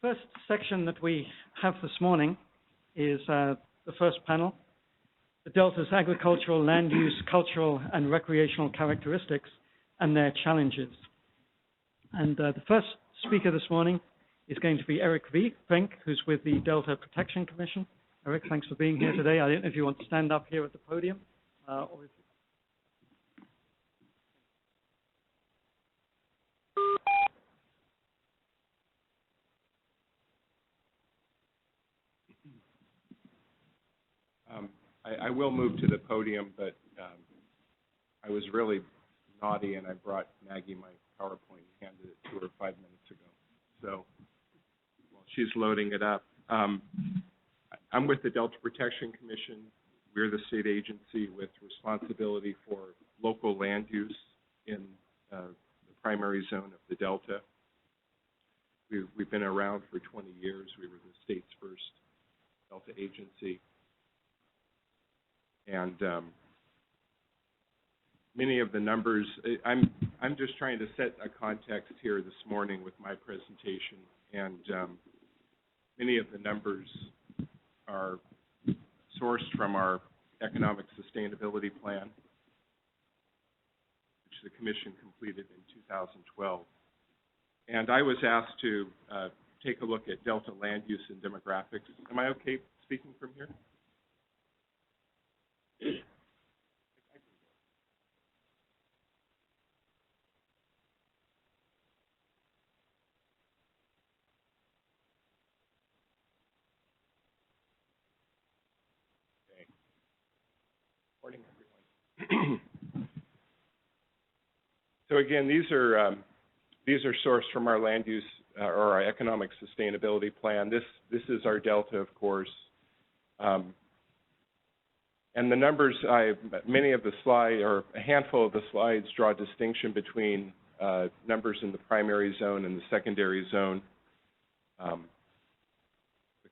First section that we have this morning is the first panel, the Delta's agricultural, land use, cultural, and recreational characteristics and their challenges. And the first speaker this morning is going to be Eric Fink, who's with the Delta Protection Commission. Eric, thanks for being here today. I don't know if you want to stand up here at the podium or if I will move to the podium, but I was really naughty and I brought Maggie my PowerPoint and handed it to her 5 minutes ago. So while she's loading it up, I'm with the Delta Protection Commission. We're the state agency with responsibility for local land use in the primary zone of the Delta. We've been around for 20 years. We were the state's first Delta agency. And many of the numbers, I'm just trying to set a context here this morning with my presentation, and many of the numbers are sourced from our economic sustainability plan, which the Commission completed in 2012. And I was asked to take a look at Delta land use and demographics. Am I okay speaking from here? Morning, everyone. So again, these are sourced from our land use or our economic sustainability plan. This is our Delta, of course, and the numbers. Many of the slides, or a handful of the slides, draw a distinction between numbers in the primary zone and the secondary zone. The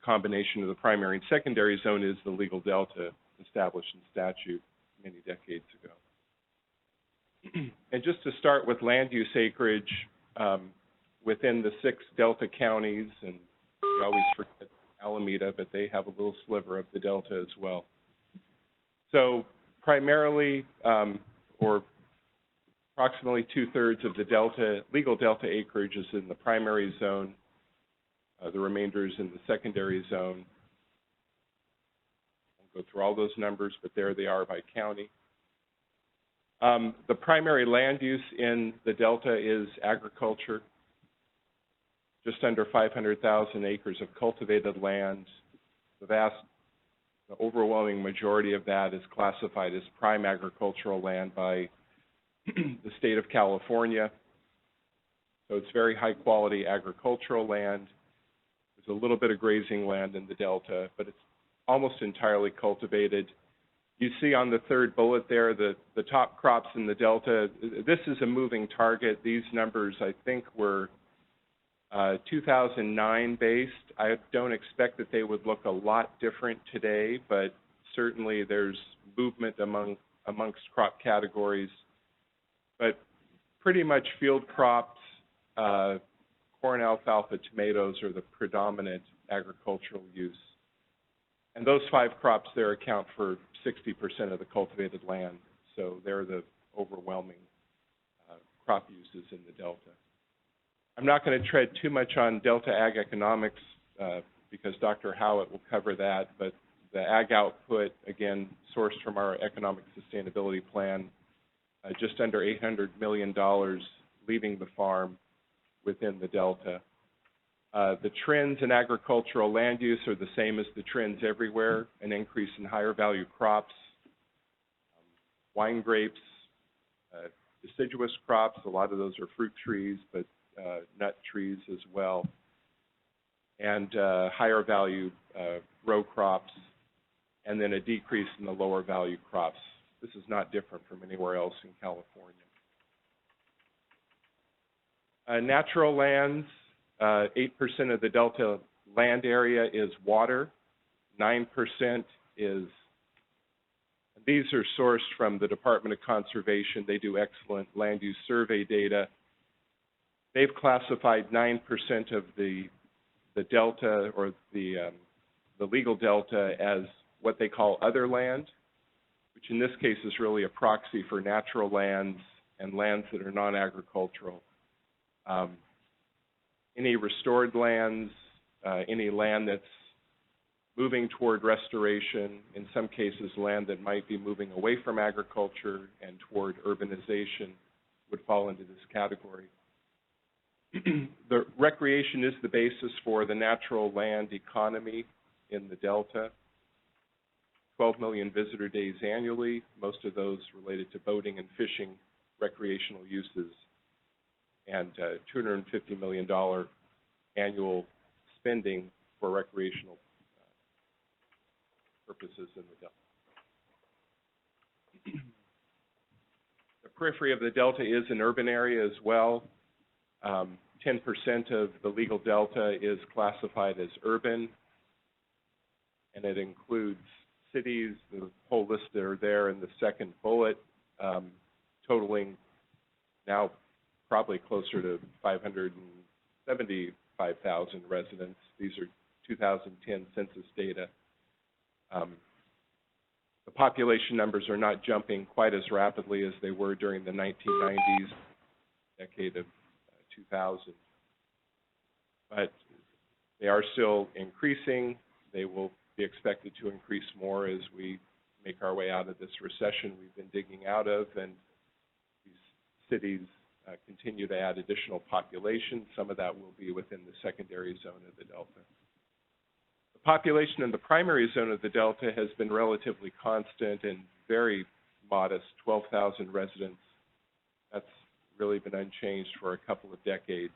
combination of the primary and secondary zone is the legal Delta, established in statute many decades ago. And just to start with land use acreage within the 6 Delta counties, and we always forget Alameda, but they have a little sliver of the Delta as well. So primarily, or approximately 2/3 of the Delta, legal Delta acreage is in the primary zone. The remainder is in the secondary zone. Go through all those numbers, but there they are by county. The primary land use in the Delta is agriculture, just under 500,000 acres of cultivated land. The overwhelming majority of that is classified as prime agricultural land by the state of California. So it's very high quality agricultural land. There's a little bit of grazing land in the Delta, but it's almost entirely cultivated. You see on the 3rd bullet there, the top crops in the Delta. This is a moving target. These numbers, I think, were 2009 based. I don't expect that they would look a lot different today, but certainly there's movement amongst crop categories. But pretty much field crops, corn, alfalfa, tomatoes are the predominant agricultural use. And those 5 crops there account for 60% of the cultivated land. So they're the overwhelming crop uses in the Delta. I'm not going to tread too much on Delta ag economics because Dr. Howitt will cover that, but the ag output, again, sourced from our economic sustainability plan, just under $800 million leaving the farm within the Delta. The trends in agricultural land use are the same as the trends everywhere, an increase in higher value crops, wine grapes, deciduous crops, a lot of those are fruit trees, but nut trees as well, and higher value row crops, and then a decrease in the lower value crops. This is not different from anywhere else in California. Natural lands, 8% of the Delta land area is water, 9% is, these are sourced from the Department of Conservation. They do excellent land use survey data. They've classified 9% of the the delta or the legal delta as what they call other land, which in this case is really a proxy for natural lands and lands that are non-agricultural. Any restored lands, any land that's moving toward restoration, in some cases land that might be moving away from agriculture and toward urbanization would fall into this category. The recreation is the basis for the natural land economy in the Delta. 12 million visitor days annually, most of those related to boating and fishing recreational uses, and $250 million annual spending for recreational purposes in the Delta. The periphery of the Delta is an urban area as well. 10% of the legal Delta is classified as urban, and it includes cities, the whole list that are there in the second bullet, totaling now probably closer to 575,000 residents. These are 2010 census data. The population numbers are not jumping quite as rapidly as they were during the 1990s, decade of 2000. But they are still increasing. They will be expected to increase more as we make our way out of this recession we've been digging out of, and these cities continue to add additional population. Some of that will be within the secondary zone of the Delta. The population in the primary zone of the Delta has been relatively constant and very modest, 12,000 residents. That's really been unchanged for a couple of decades.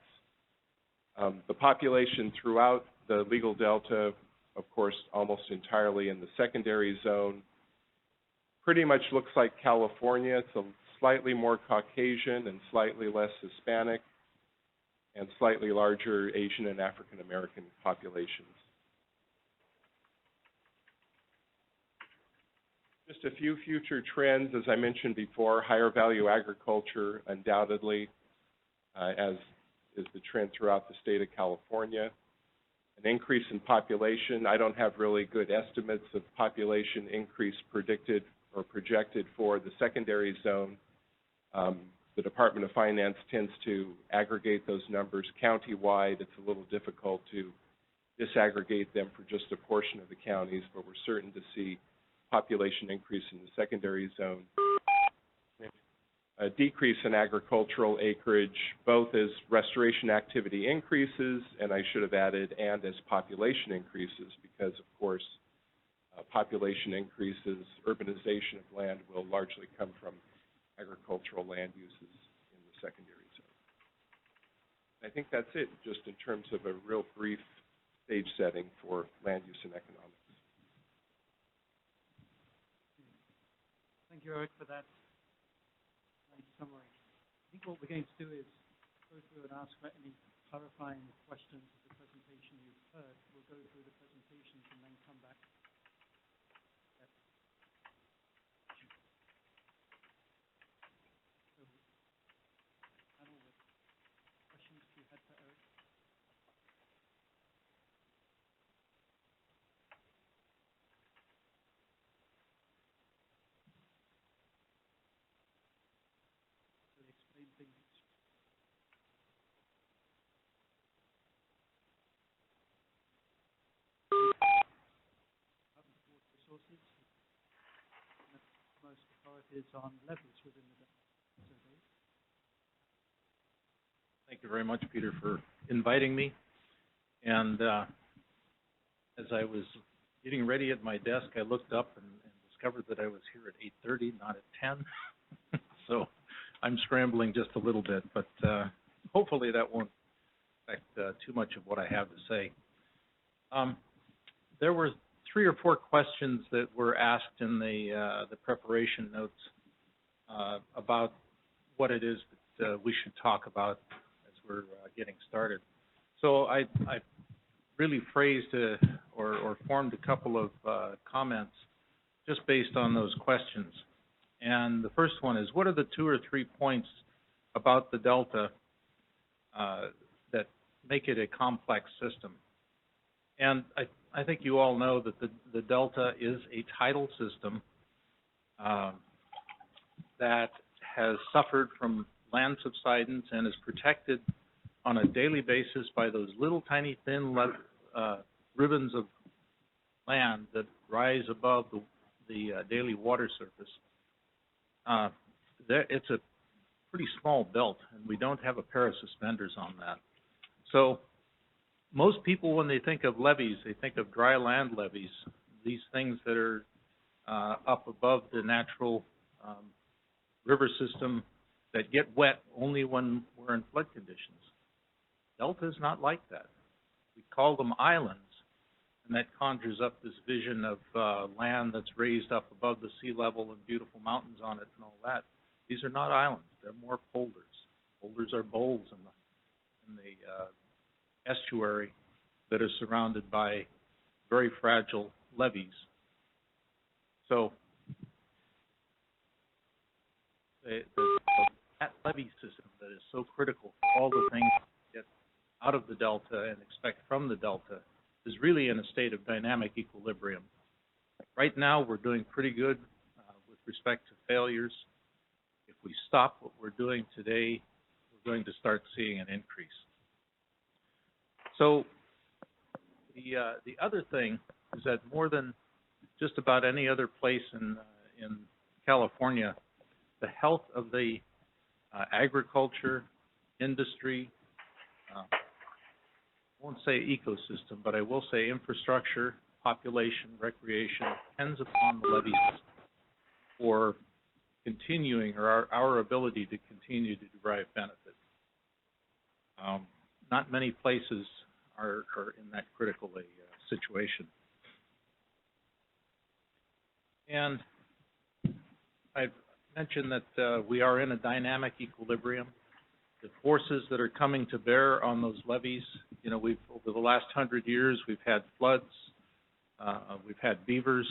The population throughout the legal Delta, of course, almost entirely in the secondary zone, pretty much looks like California. It's a slightly more Caucasian and slightly less Hispanic and slightly larger Asian and African American populations. Just a few future trends, as I mentioned before, higher value agriculture undoubtedly, as is the trend throughout the state of California. An increase in population. I don't have really good estimates of population increase predicted or projected for the secondary zone. The Department of Finance tends to aggregate those numbers county-wide. It's a little difficult to disaggregate them for just a portion of the counties, but we're certain to see population increase in the secondary zone. A decrease in agricultural acreage, both as restoration activity increases, and I should have added, and as population increases, because of course, population increases, urbanization of land will largely come from agricultural land uses in the secondary zone. I think that's it, just in terms of a real brief stage setting for land use and economics. Thank you, Eric, for that nice summary. I think what we're going to do is go through and ask for any clarifying questions of the presentation you've heard. We'll go through the presentations and then come back. So, panel with questions you had for Eric. Explain things. Resources. Most authorities on levies within the survey. Thank you very much, Peter, for inviting me. And as I was getting ready at my desk, I looked up and discovered that I was here at 8:30, not at 10. So I'm scrambling just a little bit, but hopefully that won't affect too much of what I have to say. There were 3 or 4 questions that were asked in the preparation notes about what it is that we should talk about as we're getting started. So I really phrased or formed a couple of comments just based on those questions. And the first one is, what are the 2 or 3 points about the Delta that make it a complex system? And I think you all know that the Delta is a tidal system that has suffered from land subsidence and is protected on a daily basis by those little tiny thin ribbons of land that rise above the daily water surface. It's a pretty small belt, and we don't have a pair of suspenders on that. So most people, when they think of levees, they think of dry land levees, these things that are up above the natural river system that get wet only when we're in flood conditions. Delta is not like that. We call them islands, and that conjures up this vision of land that's raised up above the sea level and beautiful mountains on it and all that. These are not islands. They're more polders. Polders are bowls in the estuary that are surrounded by very fragile levees. So that levee system that is so critical for all the things we get out of the Delta and expect from the Delta is really in a state of dynamic equilibrium. Right now, we're doing pretty good with respect to failures. If we stop what we're doing today, we're going to start seeing an increase. So the other thing is that more than just about any other place in California, the health of the agriculture, industry, I won't say ecosystem, but I will say infrastructure, population, recreation, depends upon the levee system for continuing, or our ability to continue to derive benefit. Not many places are in that critical a situation. And I've mentioned that we are in a dynamic equilibrium. The forces that are coming to bear on those levees, you know, over the last 100 years, we've had floods, we've had beavers,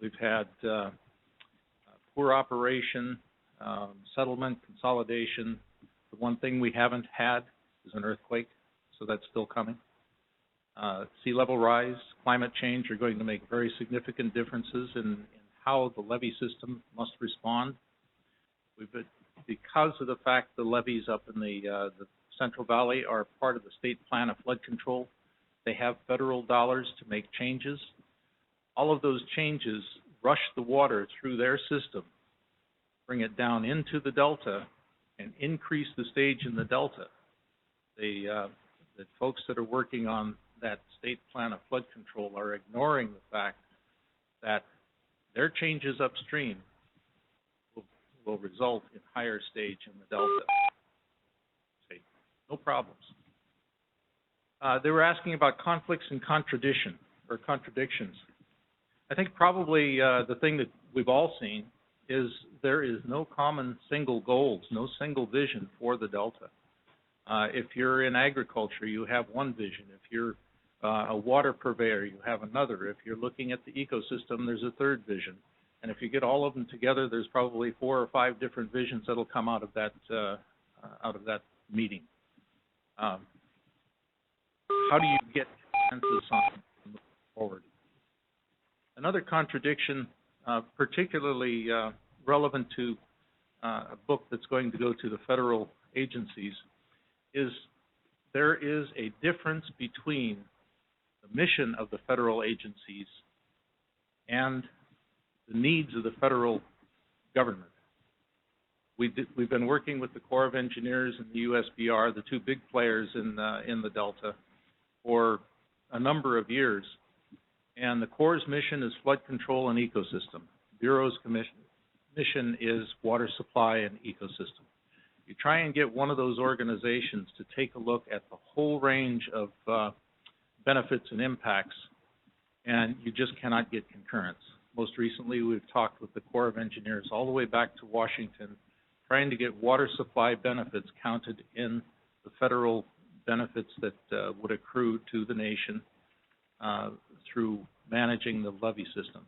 we've had poor operation, settlement, consolidation. The one thing we haven't had is an earthquake, so that's still coming. Sea level rise, climate change are going to make very significant differences in how the levee system must respond. Because of the fact the levees up in the Central Valley are part of the state plan of flood control, they have federal dollars to make changes. All of those changes rush the water through their system, bring it down into the Delta, and increase the stage in the Delta. The folks that are working on that state plan of flood control are ignoring the fact that their changes upstream will result in higher stage in the Delta. Okay, no problems. They were asking about conflicts and contradictions. I think probably the thing that we've all seen is there is no common single goals, no single vision for the Delta. If you're in agriculture, you have one vision. If you're a water purveyor, you have another. If you're looking at the ecosystem, there's a third vision. And if you get all of them together, there's probably 4 or 5 different visions that'll come out of that meeting. How do you get consensus on moving forward? Another contradiction, particularly relevant to a book that's going to go to the federal agencies, is there is a difference between the mission of the federal agencies and the needs of the federal government. We've been working with the Corps of Engineers and the USBR, the two big players in the Delta, for a number of years. And the Corps' mission is flood control and ecosystem. Bureau's mission is water supply and ecosystem. You try and get one of those organizations to take a look at the whole range of benefits and impacts, and you just cannot get concurrence. Most recently, we've talked with the Corps of Engineers all the way back to Washington, trying to get water supply benefits counted in the federal benefits that would accrue to the nation through managing the levee system.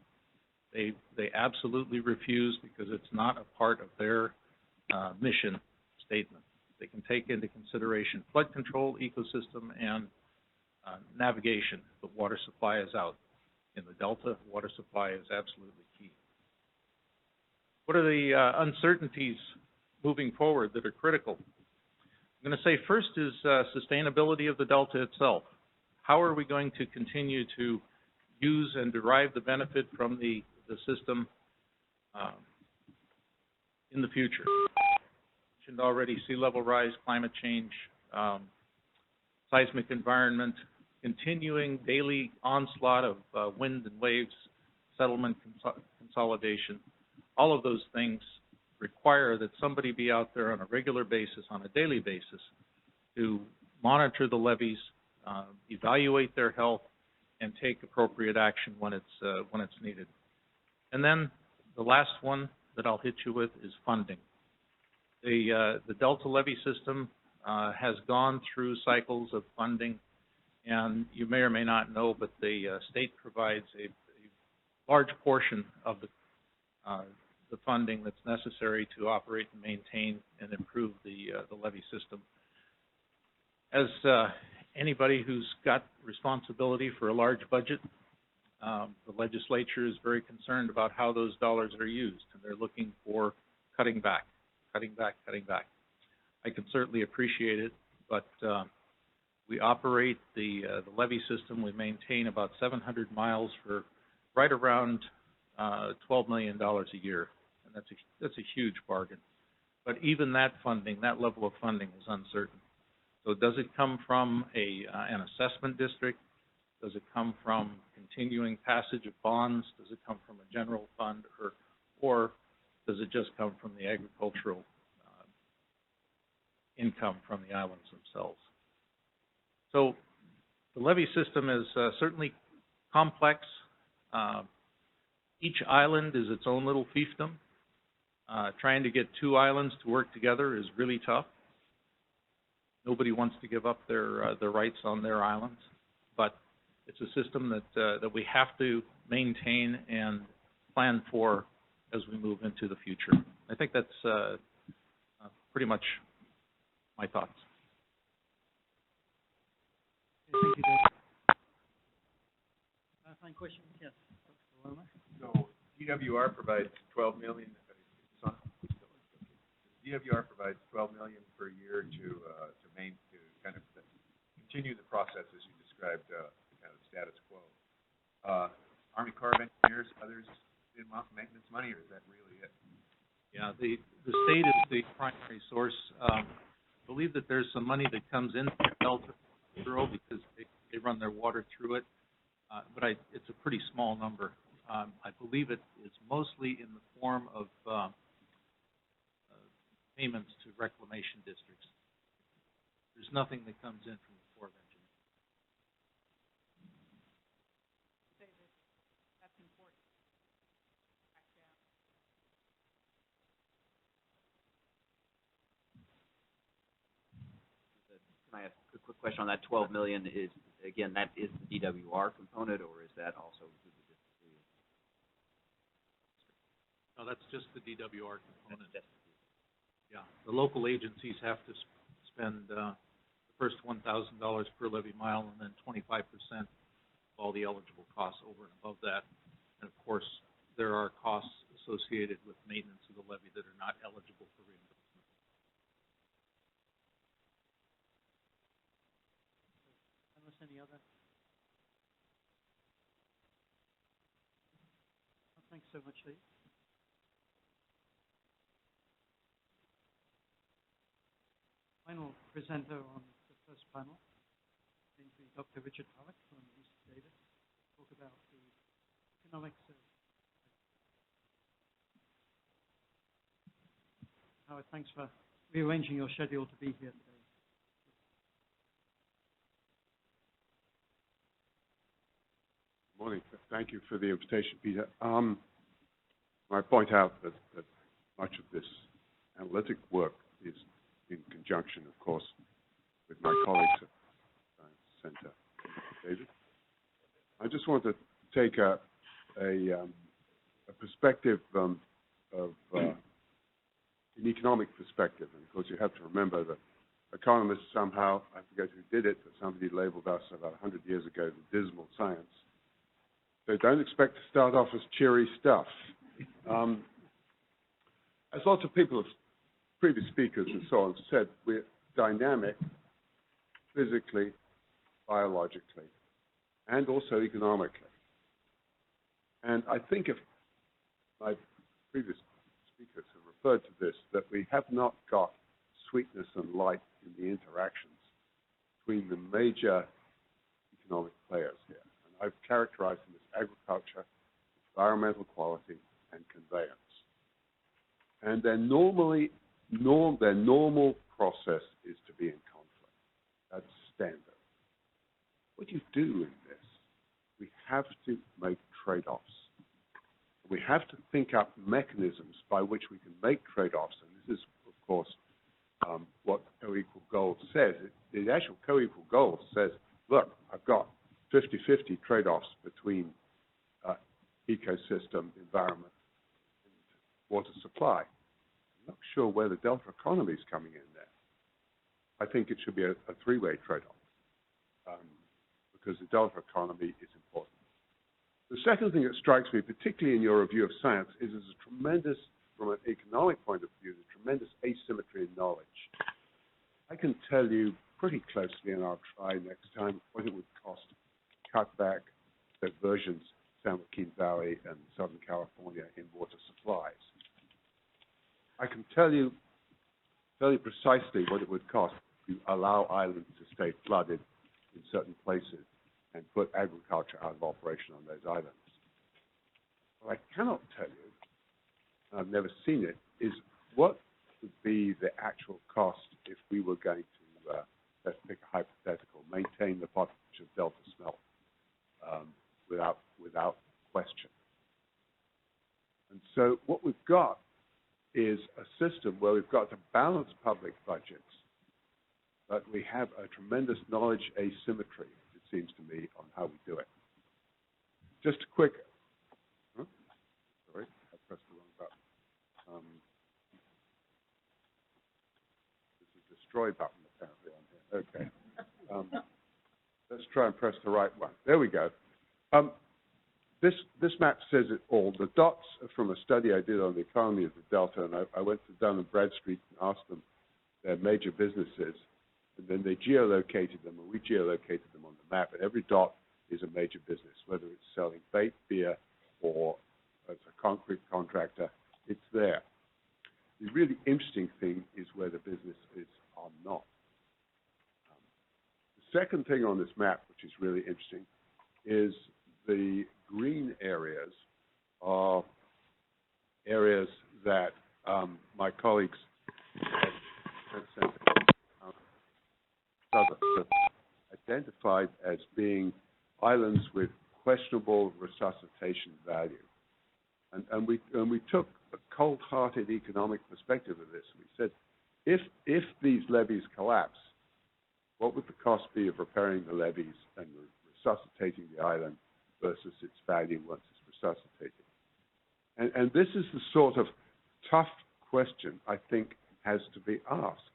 They absolutely refuse because it's not a part of their mission statement. They can take into consideration flood control, ecosystem, and navigation. The water supply is out. In the Delta, water supply is absolutely key. What are the uncertainties moving forward that are critical? I'm going to say first is sustainability of the Delta itself. How are we going to continue to use and derive the benefit from the system in the future? I mentioned already sea level rise, climate change, seismic environment, continuing daily onslaught of wind and waves, settlement consolidation. All of those things require that somebody be out there on a regular basis, on a daily basis, to monitor the levees, evaluate their health, and take appropriate action when it's needed. And then the last one that I'll hit you with is funding. The Delta Levee System has gone through cycles of funding, and you may or may not know, but the state provides a large portion of the funding that's necessary to operate and maintain and improve the levee system. As anybody who's got responsibility for a large budget, the legislature is very concerned about how those dollars are used, and they're looking for cutting back. I can certainly appreciate it, but we operate the levee system. We maintain about 700 miles for right around $12 million a year, and that's a huge bargain. But even that funding, that level of funding, is uncertain. So does it come from an assessment district? Does it come from continuing passage of bonds? Does it come from a general fund, or does it just come from the agricultural income from the islands themselves? So the levee system is certainly complex. Each island is its own little fiefdom. Trying to get two islands to work together is really tough. Nobody wants to give up their rights on their islands, but it's a system that we have to maintain and plan for as we move into the future. I think that's pretty much my thoughts. Thank you, David. Clarifying question? Yes, Dr. Loma. So DWR provides $12 million. DWR provides $12 million per year to kind of continue the process as you described, kind of status quo. Army Corps of Engineers, others in maintenance money, or is that really it? Yeah, the state is the primary source. I believe that there's some money that comes into the Delta Bureau because they run their water through it, but it's a pretty small number. I believe it is mostly in the form of payments to reclamation districts. There's nothing that comes in from the Corps of Engineers. David, that's important. Can I ask a quick question on that 12 million? Is, again, that is the DWR component, or is that also included? No, that's just the DWR component. Yeah, the local agencies have to spend the first $1,000 per levee mile, and then 25% of all the eligible costs over and above that. And of course, there are costs associated with maintenance of the levee that are not eligible for reimbursement. Unless any other? Well, thanks so much, Lee. Final presenter on the first panel is going to be Dr. Richard Pollack from UC Davis, talk about the economics of. Howard, thanks for rearranging your schedule to be here today. Good morning. Thank you for the invitation, Peter. I point out that much of this analytic work is in conjunction, of course, with my colleagues at the Science Center, David. I just want to take a perspective of an economic perspective, and of course you have to remember that economists somehow, I forget who did it, but somebody labeled us about 100 years ago the dismal science. So don't expect to start off as cheery stuff. As lots of people, previous speakers and so on said, we're dynamic physically, biologically, and also economically. And I think if my previous speakers have referred to this, that we have not got sweetness and light in the interactions between the major economic players here. And I've characterized them as agriculture, environmental quality, and conveyance. And their normal process is to be in conflict. That's standard. What do you do in this? We have to make trade-offs. We have to think up mechanisms by which we can make trade-offs. And this is, of course, what the co-equal goal says. The actual co-equal goal says, look, I've got 50-50 trade-offs between ecosystem, environment, and water supply. I'm not sure where the delta economy is coming in there. I think it should be a three-way trade-off because the delta economy is important. The second thing that strikes me, particularly in your review of science, is there's a tremendous, from an economic point of view, there's tremendous asymmetry in knowledge. I can tell you pretty closely, and I'll try next time, what it would cost to cut back diversions San Joaquin Valley and Southern California in water supplies. I can tell you fairly precisely what it would cost to allow islands to stay flooded in certain places and put agriculture out of operation on those islands. What I cannot tell you, and I've never seen it, is what would be the actual cost if we were going to, let's pick a hypothetical, maintain the pottage of Delta smelt without question. And so what we've got is a system where we've got to balance public budgets, but we have a tremendous knowledge asymmetry, it seems to me, on how we do it. Just a quick, sorry, I pressed the wrong button. This is the destroy button apparently on here. Okay. Let's try and press the right one. There we go. This map says it all. The dots are from a study I did on the economy of the Delta, and I went to Dun and Bradstreet and asked them their major businesses, and then they geolocated them, and we geolocated them on the map, and every dot is a major business, whether it's selling bait, beer, or as a concrete contractor, it's there. The really interesting thing is where the businesses are not. The second thing on this map, which is really interesting, is the green areas are areas that my colleagues have identified as being islands with questionable resuscitation value. And we took a cold-hearted economic perspective of this. We said, if these levees collapse, what would the cost be of repairing the levees and resuscitating the island versus its value once it's resuscitated? And this is the sort of tough question I think has to be asked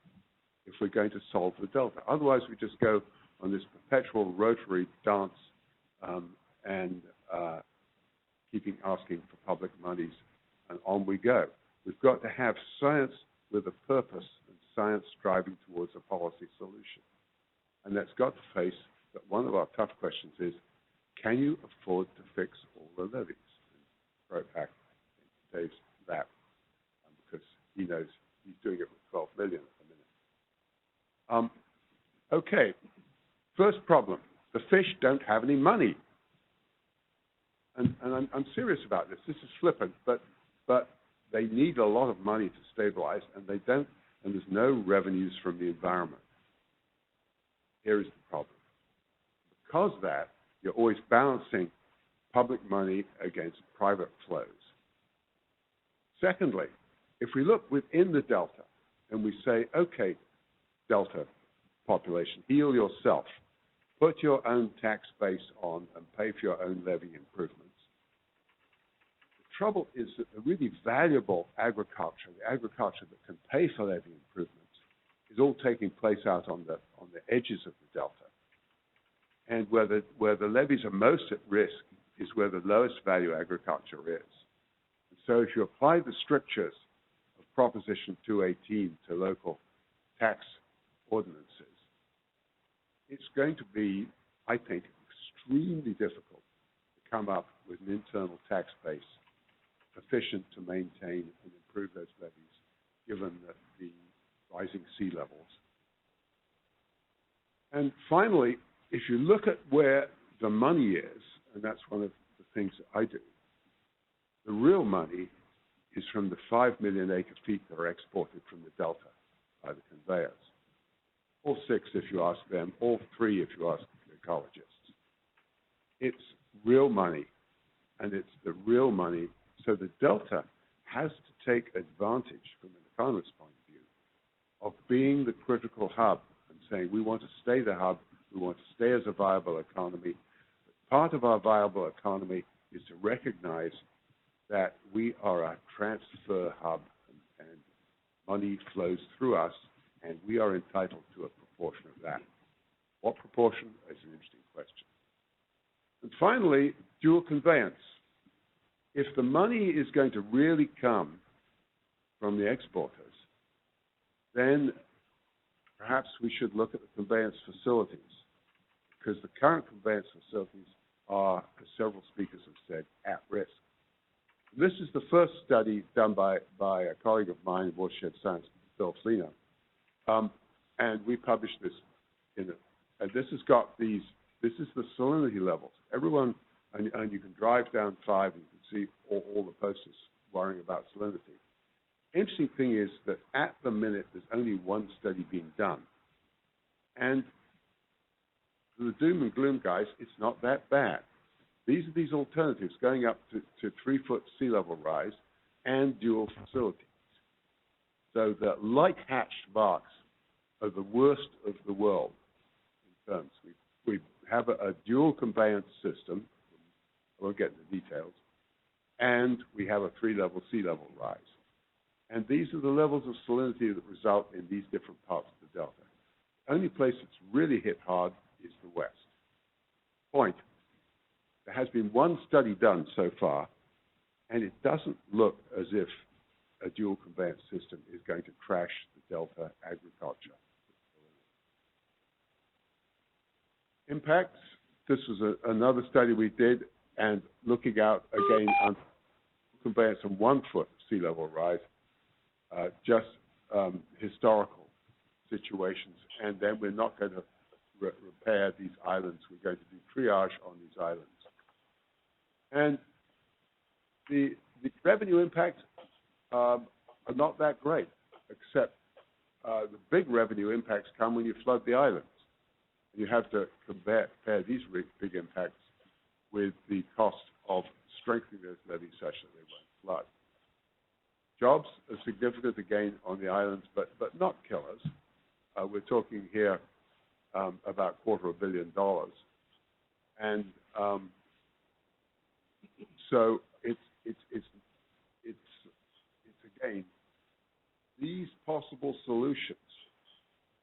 if we're going to solve the delta. Otherwise, we just go on this perpetual rotary dance and keeping asking for public monies, and on we go. We've got to have science with a purpose and science striving towards a policy solution. And that's got to face that one of our tough questions is, can you afford to fix all the levees? And throw it back in Dave's lap, because he knows he's doing it with 12 million at the minute. Okay, first problem, the fish don't have any money. And I'm serious about this. This is flippant, but they need a lot of money to stabilize, and they don't, and there's no revenues from the environment. Here is the problem. Because of that, you're always balancing public money against private flows. Secondly, if we look within the delta and we say, okay, delta population, heal yourself, put your own tax base on and pay for your own levy improvements. The trouble is that the really valuable agriculture, the agriculture that can pay for levy improvements, is all taking place out on the edges of the delta. And where the levies are most at risk is where the lowest value agriculture is. And so if you apply the strictures of Proposition 218 to local tax ordinances, it's going to be, I think, extremely difficult to come up with an internal tax base sufficient to maintain and improve those levies, given the rising sea levels. And finally, if you look at where the money is, and that's one of the things that I do, the real money is from the 5 million acre feet that are exported from the Delta by the conveyors. All 6 if you ask them, all 3 if you ask the ecologists. It's real money, and it's the real money. So the Delta has to take advantage, from an economist's point of view, of being the critical hub and saying, we want to stay the hub, we want to stay as a viable economy. But part of our viable economy is to recognize that we are a transfer hub and money flows through us, and we are entitled to a proportion of that. What proportion is an interesting question. And finally, dual conveyance. If the money is going to really come from the exporters, then perhaps we should look at the conveyance facilities, because the current conveyance facilities are, as several speakers have said, at risk. This is the first study done by a colleague of mine in Watershed Science, Phil Flino, and we published this in it. And this has got these. This is the salinity levels. Everyone, and you can drive down 5 and you can see all the posters worrying about salinity. Interesting thing is that at the minute there's only one study being done, and the doom and gloom guys, it's not that bad. These are these alternatives going up to 3-foot sea level rise and dual facilities. So the light hatched marks are the worst of the world in terms. We have a dual conveyance system. I won't get into the details. And we have a 3-level sea level rise. And these are the levels of salinity that result in these different parts of the delta. The only place that's really hit hard is the west. Point. There has been one study done so far, and it doesn't look as if a dual conveyance system is going to crash the delta agriculture. Impacts. This was another study we did, and looking out again on conveyance on 1-foot sea level rise, just historical situations, and then we're not going to repair these islands. We're going to do triage on these islands. And the revenue impacts are not that great, except the big revenue impacts come when you flood the islands. You have to compare these big impacts with the cost of strengthening those levees such that they won't flood. Jobs are significant again on the islands, but not killers. We're talking here about $250 million, and so it's again these possible solutions,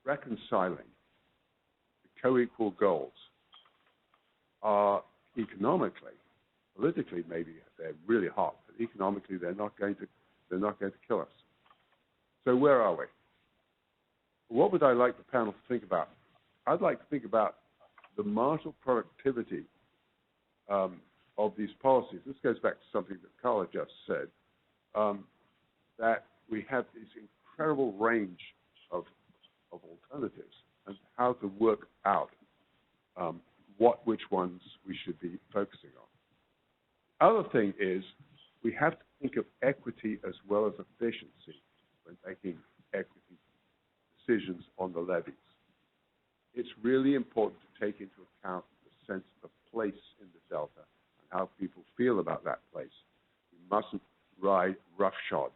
reconciling the co-equal goals, are economically, politically maybe they're really hot, but economically they're not going to kill us. So where are we? What would I like the panel to think about? I'd like to think about the marginal productivity of these policies. This goes back to something that Carla just said, that we have this incredible range of alternatives and how to work out which ones we should be focusing on. Other thing is we have to think of equity as well as efficiency when making equity decisions on the levies. It's really important to take into account the sense of place in the delta and how people feel about that place. We mustn't ride roughshod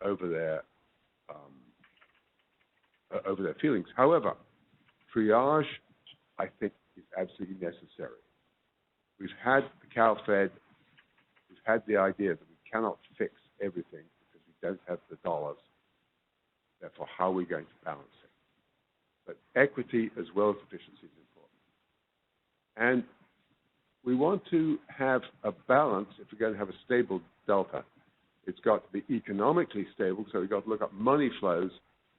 over their feelings. However, triage, I think, is absolutely necessary. We've had the cow fed. We've had the idea that we cannot fix everything because we don't have the dollars. Therefore, how are we going to balance it? But equity as well as efficiency is important. And we want to have a balance. If we're going to have a stable delta, it's got to be economically stable, so we've got to look at money flows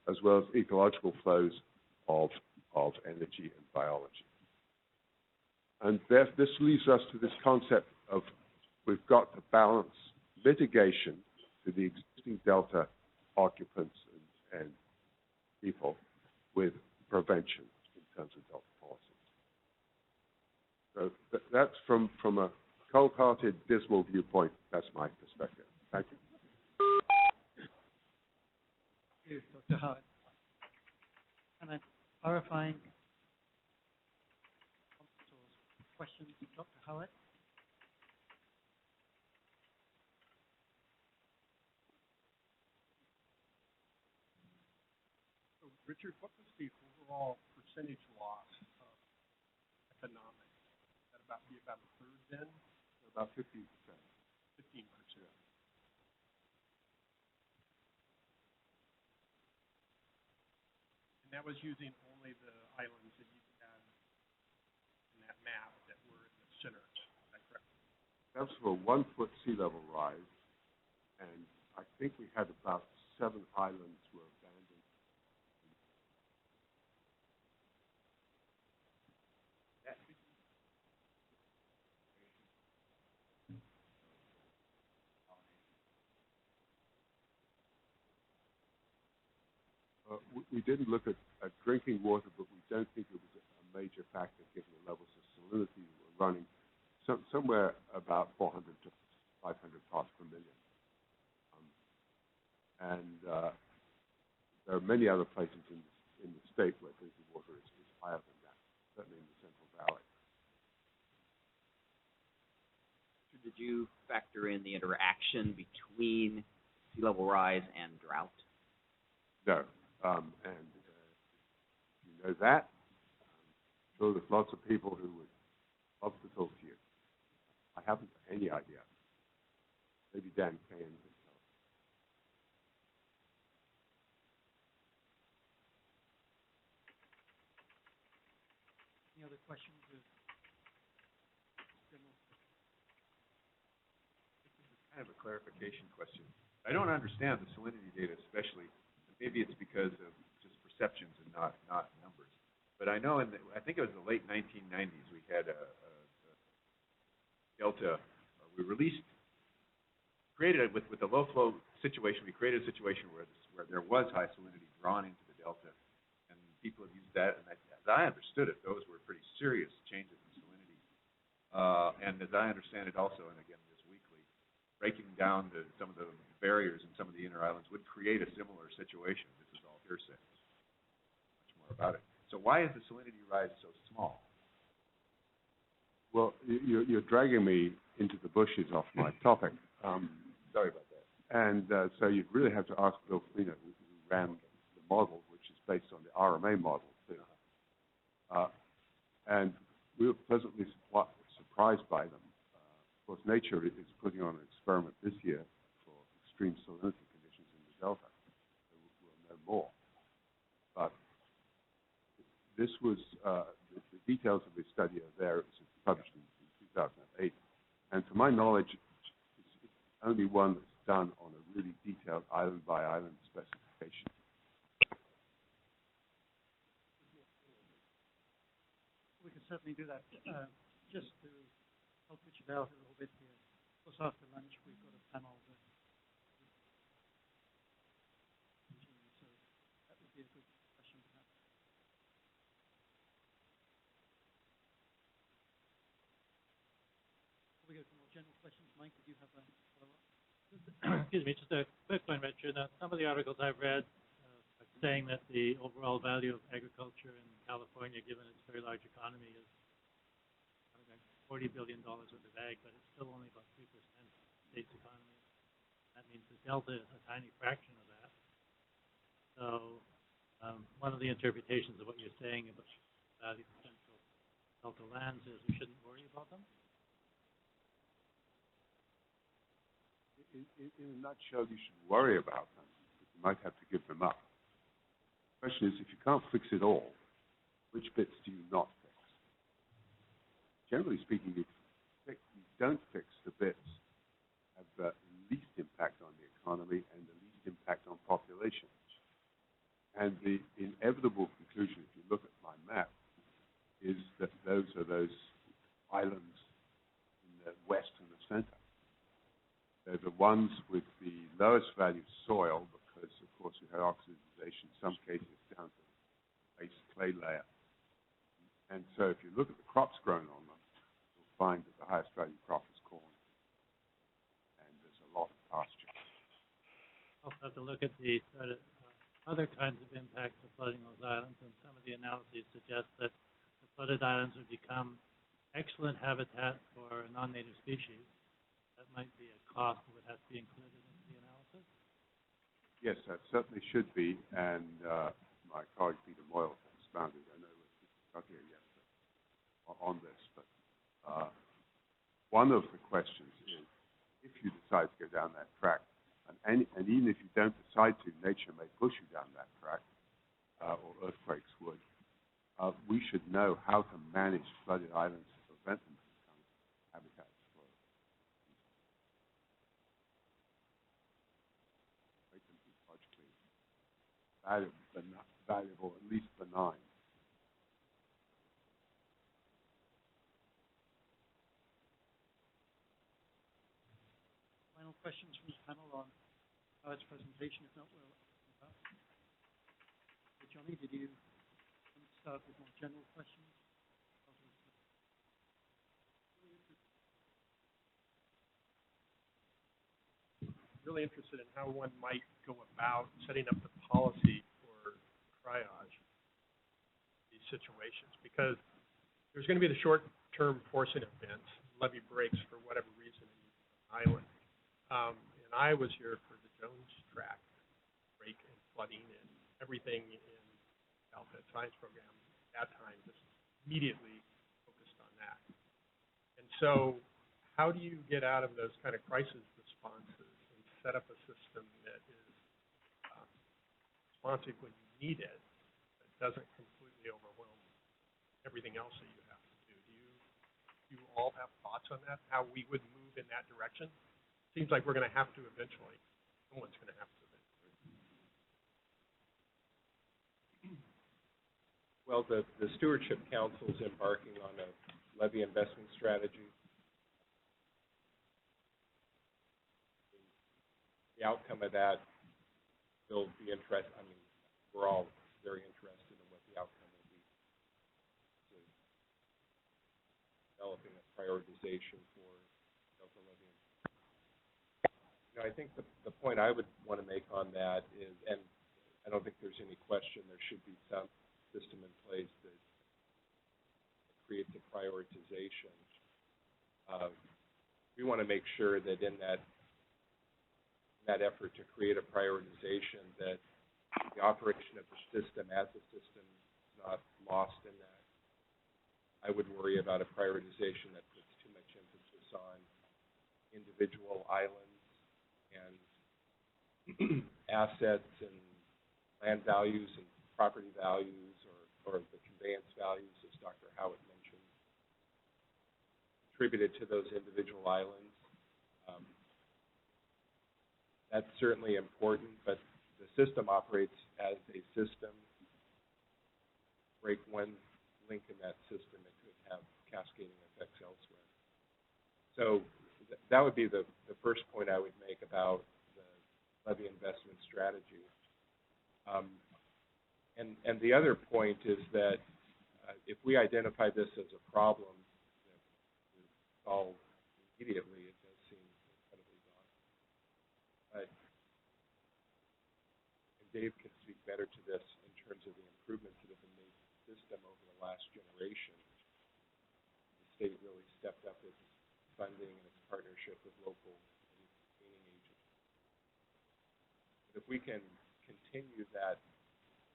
as well as ecological flows of energy and biology. And this leads us to this concept of we've got to balance mitigation to the existing delta occupants and people with prevention in terms of delta policies. So that's from a cold-hearted, dismal viewpoint. That's my perspective. Thank you. Thank you, Dr. Howard. And then clarifying questions, Dr. Howard. So, Richard, what was the overall percentage loss of economics? Would that be about a third then? About 15%. 15%. And that was using only the islands that you had in that map that were in the center. Is that correct? That's for a 1-foot sea level rise, and I think we had about 7 islands were abandoned. We didn't look at drinking water, but we don't think it was a major factor given the levels of salinity that were running somewhere about 400 to 500 parts per million. There are many other places in the state where drinking water is higher than that, certainly in the Central Valley. So did you factor in the interaction between sea level rise and drought? No. You know that. I'm sure there's lots of people who would love to talk to you. I haven't any idea. Maybe Dan can. Any other questions? Kind of a clarification question. I don't understand the salinity data, especially. Maybe it's because of just perceptions and not numbers. But I know I think it was the late 1990s, we had a delta. We created it with the low flow situation. We created a situation where there was high salinity drawn into the delta, and people have used that. And as I understood it, those were pretty serious changes in salinity. And as I understand it, also, and again this weekly, breaking down some of the barriers in some of the inner islands would create a similar situation. This is all hearsay. Much more about it. So why is the salinity rise so small? Well, you're dragging me into the bushes off my topic. Sorry about that. And so you really have to ask Bill Fleener, who ran the model, which is based on the RMA model, too. And we were pleasantly surprised by them. Of course, nature is putting on an experiment this year for extreme salinity conditions in the Delta. So we'll know more. But this was, the details of this study are there. It was published in 2008. And to my knowledge, it's only one that's done on a really detailed island-by-island specification. We can certainly do that. Just to help pitch it out a little bit here. Of course, after lunch, we've got a panel that so that would be a good question to have. Before we go to more general questions, Mike, did you have a follow-up? Excuse me, just a quick one, Richard. Some of the articles I've read are saying that the overall value of agriculture in California, given its very large economy, is $40 billion worth of ag, but it's still only about 3% of the state's economy. That means the delta is a tiny fraction of that. So one of the interpretations of what you're saying about the value of central delta lands is we shouldn't worry about them? In a nutshell, you should worry about them, but you might have to give them up. question is, if you can't fix it all, which bits do you not fix? Generally speaking, you don't fix the bits that have the least impact on the economy and the least impact on population. And the inevitable conclusion, if you look at my map, is that those are those islands in the west and the center. They're the ones with the lowest value soil because, of course, we had oxidization, in some cases down to the base clay layer. And so if you look at the crops grown on them, you'll find that the highest value crop is corn. And there's a lot of pasture. Also have to look at the other kinds of impacts of flooding those islands, and some of the analyses suggest that the flooded islands would become excellent habitat for non-native species. That might be a cost that would have to be included in the analysis. Yes, that certainly should be, and my colleague Peter Moyle expounded. I know he's not here yet on this, but one of the questions is, if you decide to go down that track, and even if you don't decide to, nature may push you down that track, or earthquakes would, we should know how to manage flooded islands to prevent them from becoming habitats for make them ecologically valuable, at least benign. Final questions from the panel on Howard's presentation? If not, we'll open it up. So Johnny, did you want to start with more general questions? Really interested in how one might go about setting up the policy for triage these situations, because there's going to be the short-term forcing events, levee breaks for whatever reason in an island. And I was here for the Jones track break and flooding and everything in the Alpha Science Program at that time just immediately focused on that. And so how do you get out of those kind of crisis responses and set up a system that is responsive when you need it, but doesn't completely overwhelm everything else that you have to do? Do you all have thoughts on that, how we would move in that direction? Seems like we're going to have to eventually. Someone's going to have to eventually. Well, the Stewardship Council is embarking on a levee investment strategy. The outcome of that will be interesting. I mean, we're all very interested in what the outcome will be. So developing a prioritization for Delta levee. You know, I think the point I would want to make on that is, and I don't think there's any question, there should be some system in place that creates a prioritization. We want to make sure that in that effort to create a prioritization, that the operation of the system as a system is not lost in that. I would worry about a prioritization that puts too much emphasis on individual islands and assets and land values and property values, or the conveyance values, as Dr. Howitt mentioned, attributed to those individual islands. That's certainly important, but the system operates as a system. Break one link in that system, it could have cascading effects elsewhere. So that would be the first point I would make about the levee investment strategy. And the other point is that if we identify this as a problem that we solve immediately, it does seem incredibly daunting. But and Dave can speak better to this in terms of the improvements that have been made to the system over the last generation. The state really stepped up its funding and its partnership with local maintaining agencies. But if we can continue that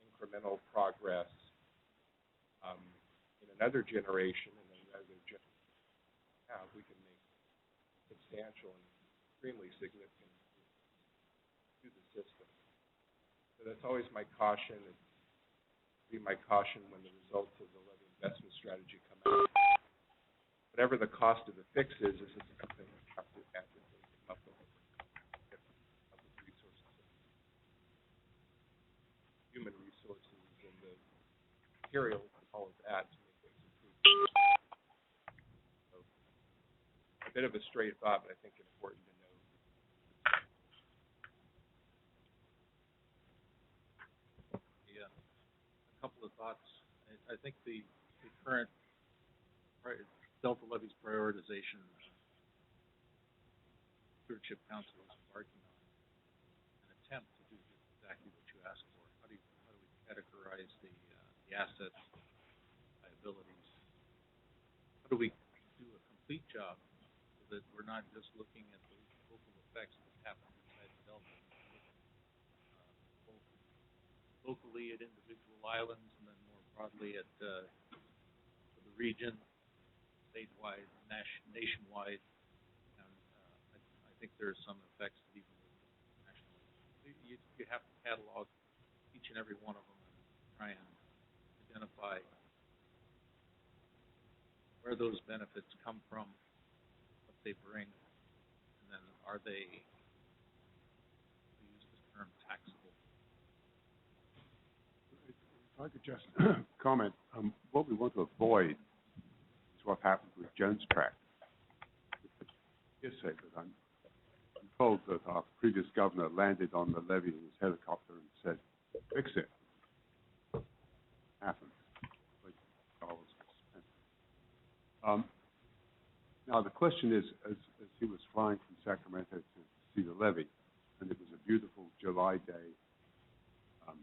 incremental progress in another generation and another generation, we can make substantial and extremely significant improvements to the system. So that's always my caution. be my caution when the results of the levy investment strategy come out. Whatever the cost of the fix is something we have to actively come up with resources, human resources, and the materials and all of that to make things improve. So, a bit of a stray thought, but I think important to know. Yeah, a couple of thoughts. I think the current Delta Levee's prioritization Stewardship Council is embarking on an attempt to do exactly what you asked for. How do we categorize the assets, liabilities? How do we do a complete job so that we're not just looking at the local effects that happen inside the Delta, both locally at individual islands and then more broadly at the region, statewide, nationwide, and I think there are some effects that even nationally. You have to catalog each and every one of them and try and identify where those benefits come from, what they bring, and then are they, we use the term, taxable. If I could just comment, what we want to avoid is what happened with Jones Tract. Yes, sir, but I'm told that our previous governor landed on the levee in his helicopter and said, fix it. Happened. Now, the question is, as he was flying from Sacramento to see the levee, and it was a beautiful July day, and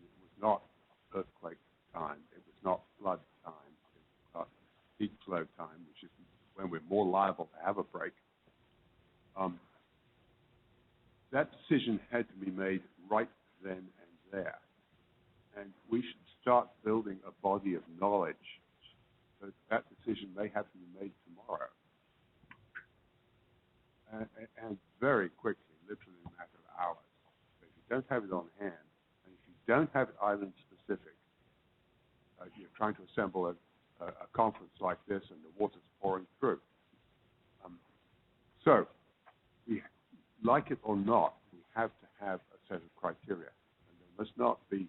it was not earthquake time, it was not flood time, it was not peak flow time, which is when we're more liable to have a break. That decision had to be made right then and there. And we should start building a body of knowledge so that decision may have to be made tomorrow. And very quickly, literally in a matter of hours. So if you don't have it on hand, and if you don't have it island-specific, you're trying to assemble a conference like this and the water's pouring through. So, we, like it or not, we have to have a set of criteria. And they must not be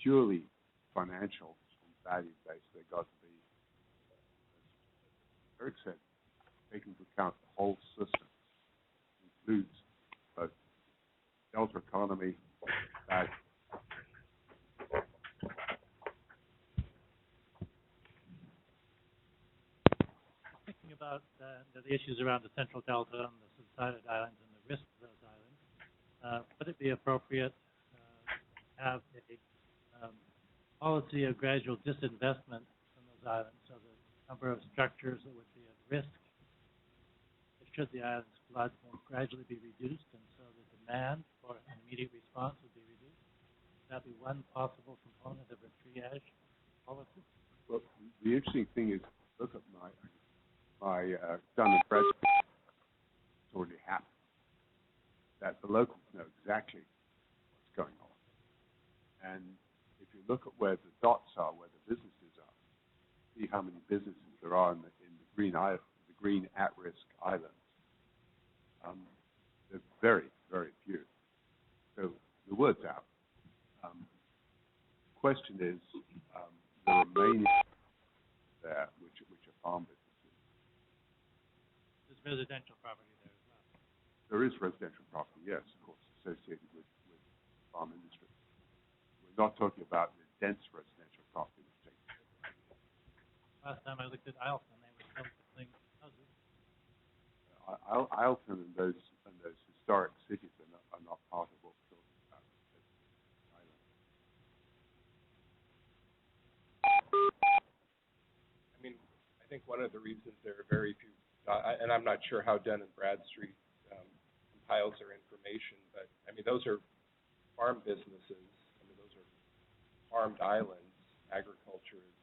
purely financial and value-based. They've got to be, as Eric said, take into account the whole system. It includes both Delta economy, value. Thinking about the issues around the Central Delta and the subsided islands and the risks of those islands, would it be appropriate to have a policy of gradual disinvestment from those islands so the number of structures that would be at risk should the islands flood will gradually be reduced, and so the demand for an immediate response would be reduced? Would that be one possible component of a triage policy? Well, the interesting thing is, look at my Dun & Bradstreet. It's already happened. That the locals know exactly what's going on. And if you look at where the dots are, where the businesses are, see how many businesses there are in the green at-risk islands. There's very, very few. So the word's out. The question is the remaining there, which are farm businesses. There's residential property there as well. There is residential property, yes, of course, associated with farm industry. We're not talking about the dense residential property. Last time I looked at Ileton, they were still building houses. Ileton and those historic cities are not part of what we're talking about. I mean, I think one of the reasons there are very few, and I'm not sure how Dun & Bradstreet compiles their information, but I mean, those are farm businesses. I mean, those are farmed islands. Agriculture is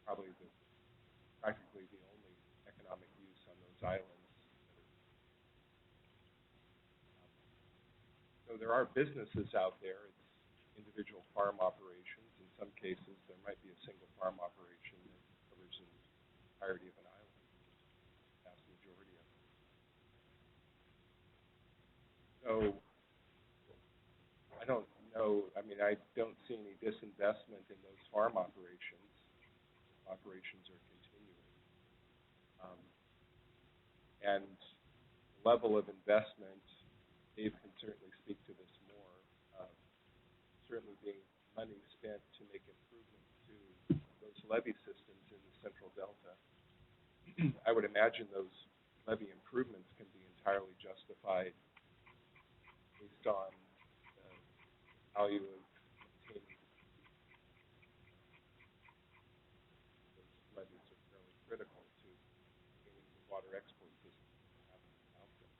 probably practically the only economic use on those islands. So there are businesses out there. It's individual farm operations. some cases, there might be a single farm operation that covers the entirety of an island, the vast majority of it. So I don't know. I mean, I don't see any disinvestment in those farm operations. Operations are continuing. And the level of investment, Dave can certainly speak to this more, certainly being money spent to make improvements to those levee systems in the Central Delta. I would imagine those levee improvements can be entirely justified based on the value of maintaining those levees are fairly critical to maintaining the water export system out there.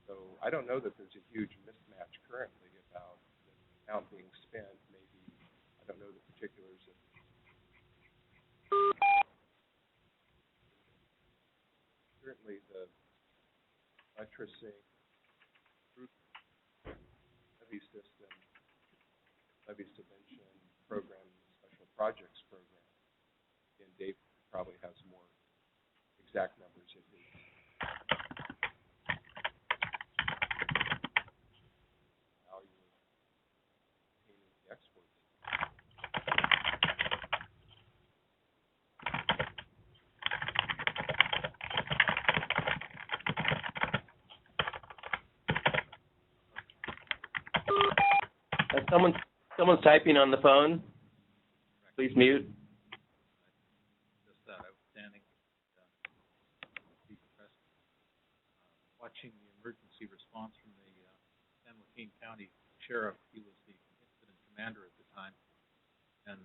So I don't know that there's a huge mismatch currently about the amount being spent. Maybe I don't know the particulars of certainly the electricity group levee system, levee subvention program, the special projects program. And Dave probably has more exact numbers in his value of maintaining the exports. Someone's typing on the phone. Please mute. Just that, I was standing watching the emergency response from the San Joaquin County Sheriff. He was the incident commander at the time, and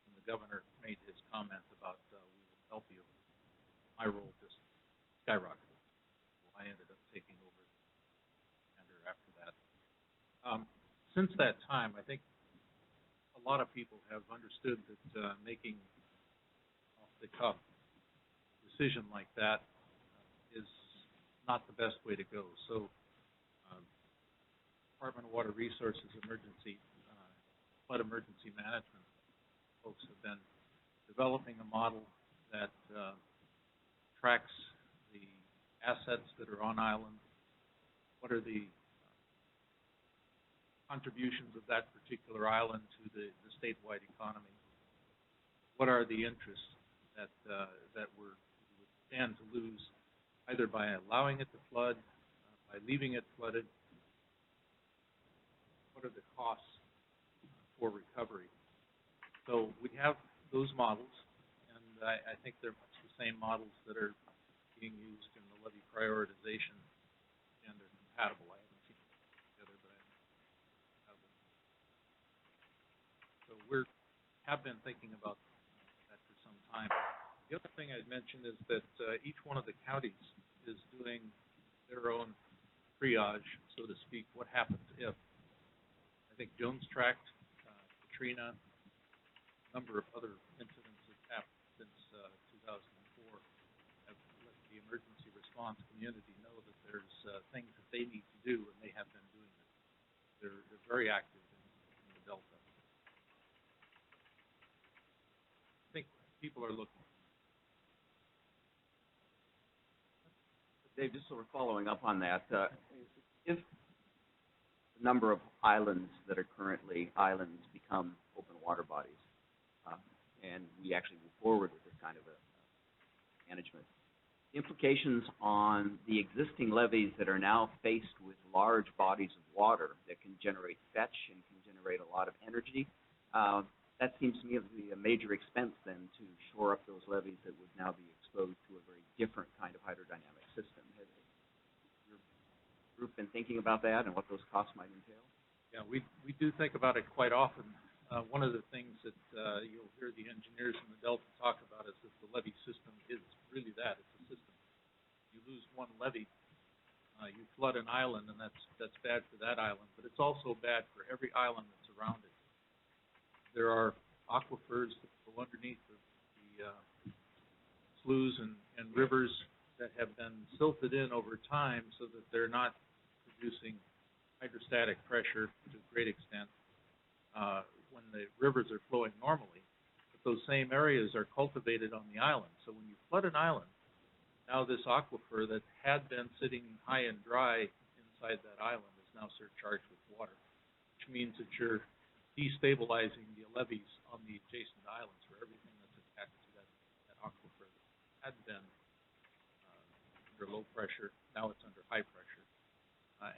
when the governor made his comment about we will help you, my role just skyrocketed. So I ended up taking over the commander after that. Since that time, I think a lot of people have understood that making off-the-cuff decision like that is not the best way to go. So Department of Water Resources flood emergency management folks have been developing a model that tracks the assets that are on island. What are the contributions of that particular island to the statewide economy? What are the interests that we would stand to lose either by allowing it to flood, by leaving it flooded? What are the costs for recovery? So we have those models, and I think they're much the same models that are being used in the Levee Prioritization, and they're compatible. I haven't seen them together, but I have them. So we have been thinking about that for some time. The other thing I'd mention is that each one of the counties is doing their own triage, so to speak. What happens if? I think Jones Tract, Katrina, a number of other incidents that happened since 2004 have let the emergency response community know that there's things that they need to do, and they have been doing it. They're very active in the Delta. I think people are looking. Dave, just so we're following up on that, if the number of islands that are currently islands become open water bodies, and we actually move forward with this kind of a management, implications on the existing levees that are now faced with large bodies of water that can generate fetch and can generate a lot of energy, that seems to me to be a major expense then to shore up those levees that would now be exposed to a very different kind of hydrodynamic system. Has your group been thinking about that and what those costs might entail? Yeah, we do think about it quite often. One of the things that you'll hear the engineers in the Delta talk about is that the levee system is really that. It's a system. You lose one levee, you flood an island, and that's bad for that island, but it's also bad for every island that's around it. There are aquifers that go underneath the sloughs and rivers that have been silted in over time so that they're not producing hydrostatic pressure to a great extent. when the rivers are flowing normally, but those same areas are cultivated on the island. So when you flood an island, now this aquifer that had been sitting high and dry inside that island is now surcharged with water, which means that you're destabilizing the levees on the adjacent islands for everything that's attached to that aquifer that had been under low pressure. Now it's under high pressure.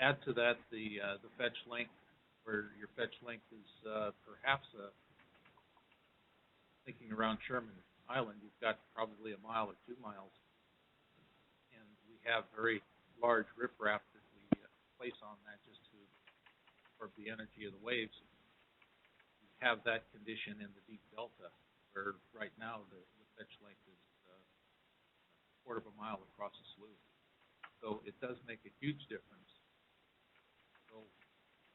Add to that the fetch length, where your fetch length is perhaps thinking around Sherman Island, you've got probably a mile or 2 miles, and we have very large riprap that we place on that just to absorb the energy of the waves. We have that condition in the deep delta, where right now the fetch length is a quarter of a mile across the slough. So it does make a huge difference. So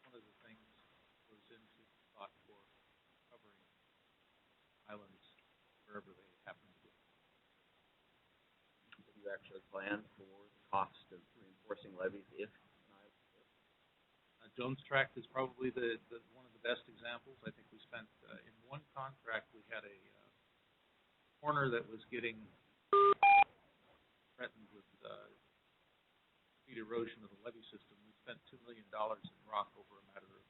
one of the things goes into thought for covering islands wherever they happen to be. Do you actually plan for the cost of reinforcing levees if Jones Tract is probably the one of the best examples. I think we spent in one contract we had a corner that was getting threatened with speed erosion of the levee system. We spent $2 million in rock over a matter of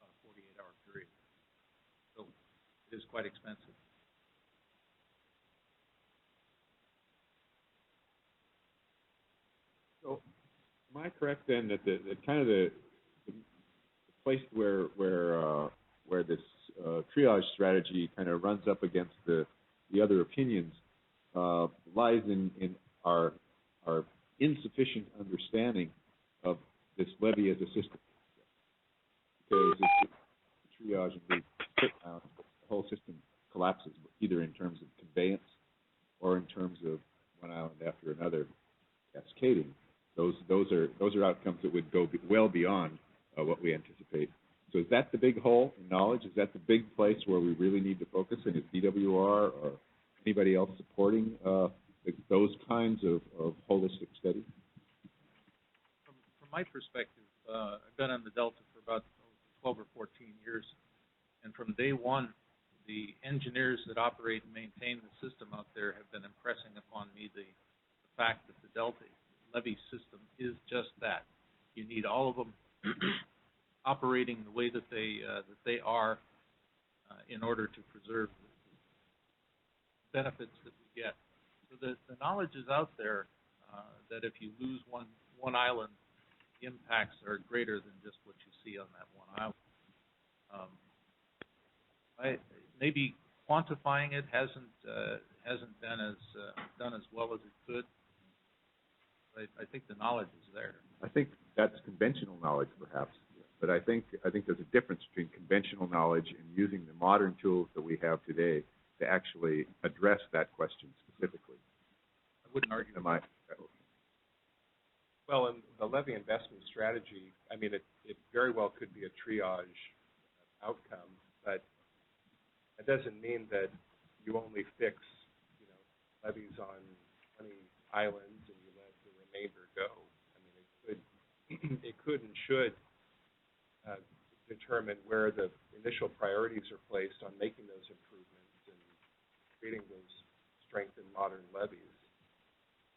a 48-hour period. So it is quite expensive. So, am I correct then that the place where this triage strategy kind of runs up against the other opinions lies in our insufficient understanding of this levee as a system? Because if the triage and the whole system collapses, either in terms of conveyance or in terms of one island after another cascading. Those are outcomes that would go well beyond what we anticipate. So is that the big hole in knowledge? Is that the big place where we really need to focus? And is DWR or anybody else supporting those kinds of holistic studies? From my perspective, I've been on the Delta for about 12 or 14 years, and from day one, the engineers that operate and maintain the system out there have been impressing upon me the fact that the Delta levee system is just that. You need all of them operating the way that they are in order to preserve the benefits that we get. So the knowledge is out there that if you lose one island, the impacts are greater than just what you see on that one island. Maybe quantifying it hasn't been as done as well as it could. I think the knowledge is there. I think that's conventional knowledge, perhaps. But I think there's a difference between conventional knowledge and using the modern tools that we have today to actually address that question specifically. I wouldn't argue. Well, in the levee investment strategy, I mean, it very well could be a triage outcome, but it doesn't mean that you only fix, levees on 20 islands and you let the remainder go. I mean, it could and should determine where the initial priorities are placed on making those improvements and creating those strengthened modern levees.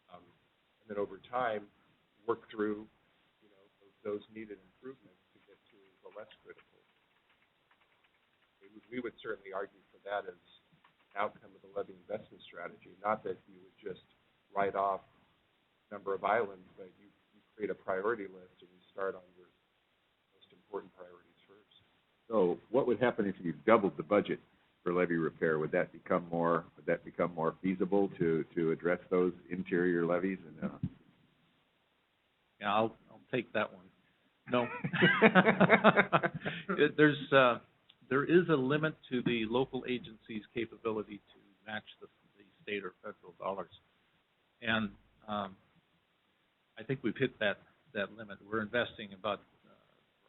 And then over time, work through, those needed improvements to get to the less critical. We would certainly argue for that as an outcome of the levee investment strategy, not that you would just write off a number of islands, but you create a priority list and you start on your most important priorities first. So what would happen if you doubled the budget for levee repair? Would that become more feasible to address those interior levees? And yeah, I'll take that one. No. There is a limit to the local agency's capability to match the state or federal dollars. And I think we've hit that limit. We're investing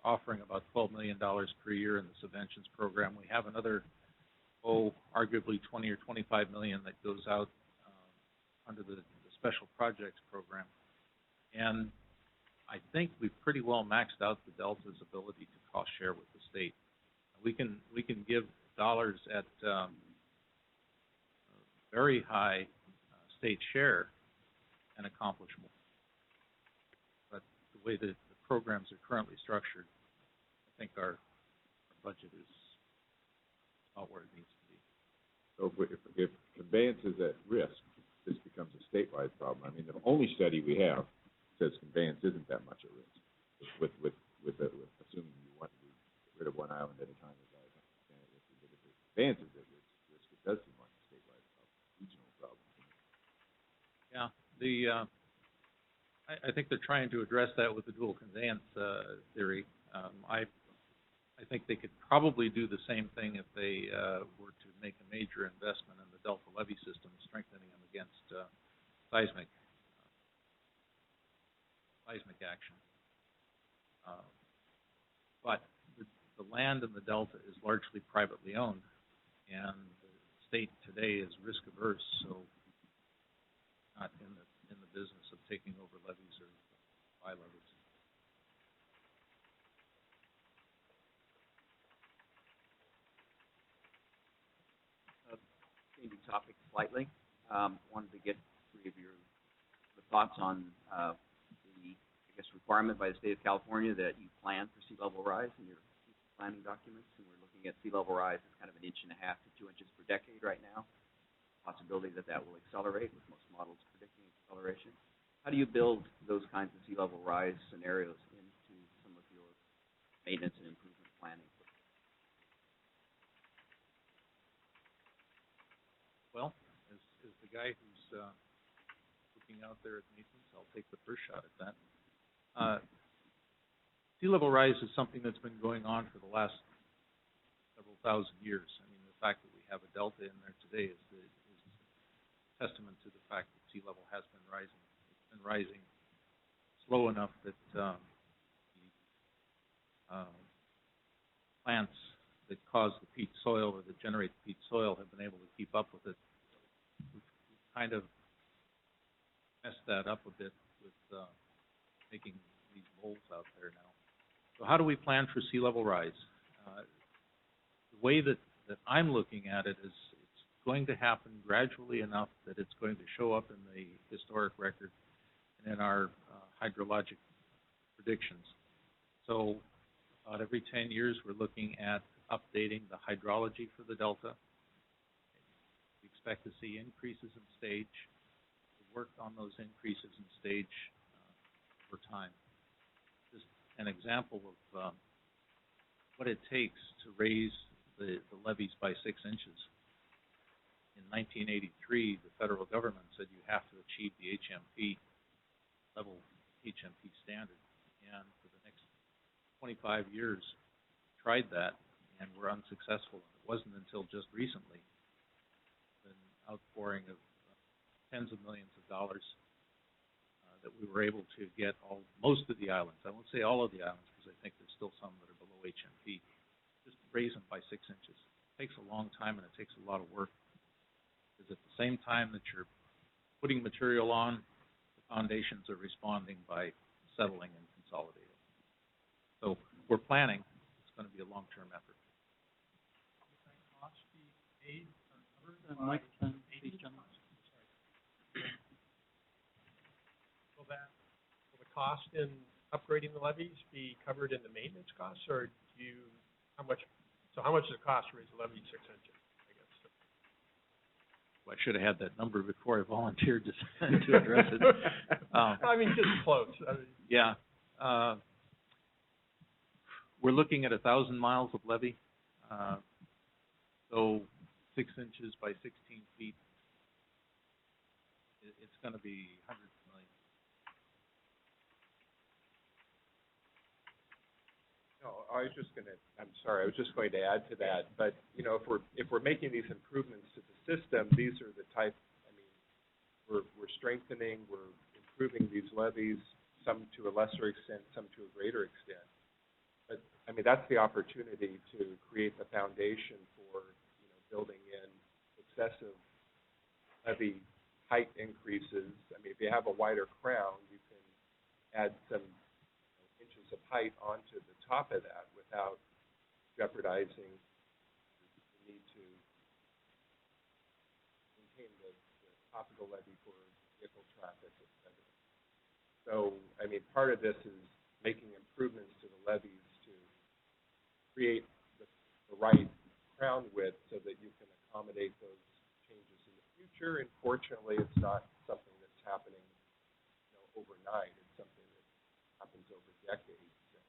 offering about $12 million per year in the subventions program. We have another, arguably 20 or 25 million that goes out under the special projects program. And I think we've pretty well maxed out the Delta's ability to cost share with the state. We can give dollars at very high state share and accomplish more. But the way that the programs are currently structured, I think our budget is not where it needs to be. So if conveyance is at risk, this becomes a statewide problem. I mean, the only study we have says conveyance isn't that much at risk, with assuming you want to get rid of one island at a time, as I understand it. But if conveyance is at risk, it does seem like a statewide problem, regional problem. Yeah, I think they're trying to address that with the dual conveyance theory. I think they could probably do the same thing if they were to make a major investment in the Delta Levee System, strengthening them against seismic action. But the land in the Delta is largely privately owned, and the state today is risk averse, so not in the business of taking over levees or buy levees. Changing topic slightly, wanted to get three of your thoughts on the, I guess, requirement by the state of California that you plan for sea level rise in your planning documents, and we're looking at sea level rise as kind of 1.5 to 2 inches per decade right now. Possibility that will accelerate, with most models predicting acceleration. How do you build those kinds of sea level rise scenarios into some of your maintenance and improvement planning? Well, as the guy who's looking out there at maintenance, I'll take the first shot at that. Sea level rise is something that's been going on for the last several thousand years. I mean, the fact that we have a delta in there today is testament to the fact that sea level has been rising. It's been rising slow enough that the plants that cause the peat soil or that generate the peat soil have been able to keep up with it. We've kind of messed that up a bit with making these bowls out there now. So how do we plan for sea level rise? The way that I'm looking at it is it's going to happen gradually enough that it's going to show up in the historic record and in our hydrologic predictions. So about every 10 years, we're looking at updating the hydrology for the delta. We expect to see increases in stage. We work on those increases in stage over time. Just an example of what it takes to raise the levees by 6 inches. In 1983, the federal government said you have to achieve the HMP level HMP standard, and for the next 25 years, tried that and were unsuccessful. It wasn't until just recently, an outpouring of tens of millions of dollars, that we were able to get most of the islands. I won't say all of the islands, because I think there's still some that are below HMP. Just raise them by 6 inches. It takes a long time and it takes a lot of work, because at the same time that you're putting material on, the foundations are responding by settling and consolidating. So we're planning. It's going to be a long-term effort. Will that cost be paid or covered by agencies? Will the cost in upgrading the levees be covered in the maintenance costs, or how much does it cost to raise the levee 6 inches, I guess? Well, I should have had that number before I volunteered to address it. I mean, just close. Yeah. We're looking at 1,000 miles of levee. So 6 inches by 16 feet, it's going to be hundreds of millions. No, I was just going to add to that, but, you know, if we're making these improvements to the system, these are the type, I mean, we're strengthening, we're improving these levees, some to a lesser extent, some to a greater extent. But, I mean, that's the opportunity to create the foundation for, you know, building in excessive levee height increases. I mean, if you have a wider crown, you can add some inches of height onto the top of that without jeopardizing the need to maintain the top of the levee for vehicle traffic, et cetera. So, I mean, part of this is making improvements to the levees to create the right crown width so that you can accommodate those changes in the future. And fortunately, it's not something that's happening, overnight. It's something that happens over decades. And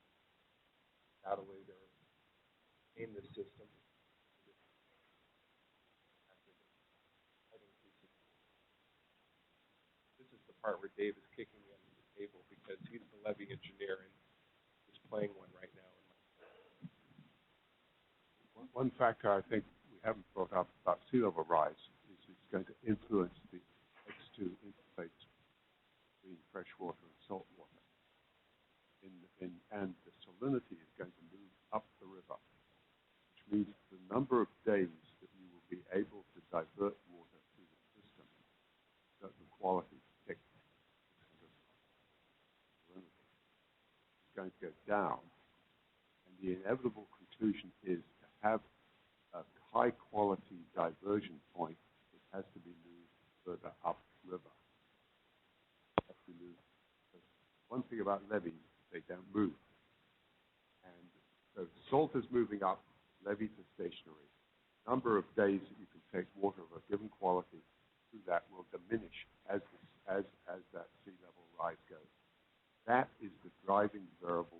undoubtedly, they're in the system. This is the part where Dave is kicking me under the table because he's the levee engineer and is playing one right now. One factor I think we haven't brought up about sea level rise is it's going to influence the X2 interface between freshwater and saltwater. And the salinity is going to move up the river, which means the number of days that you will be able to divert water through the system, certain quality tick salinity, is going to go down. And the inevitable conclusion is to have a high quality diversion point, it has to be moved further upriver. It has to move. One thing about levees, they don't move. And so salt is moving up, levees are stationary. Number of days that you can take water of a given quality through that will diminish as that sea level rise goes. That is the driving variable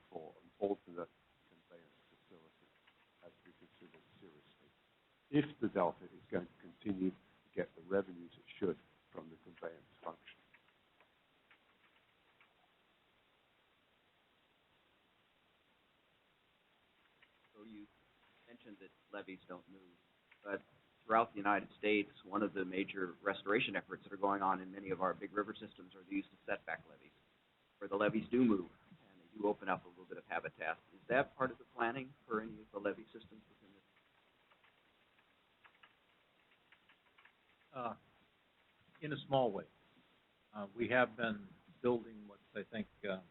for an alternate conveyance facility as we consider seriously. If the delta is going to continue to get the revenues it should from the conveyance function. So you mentioned that levees don't move, but throughout the United States, one of the major restoration efforts that are going on in many of our big river systems are the use of setback levees, where the levees do move and they do open up a little bit of habitat. Is that part of the planning for any of the levee systems within this? In a small way. We have been building what I think one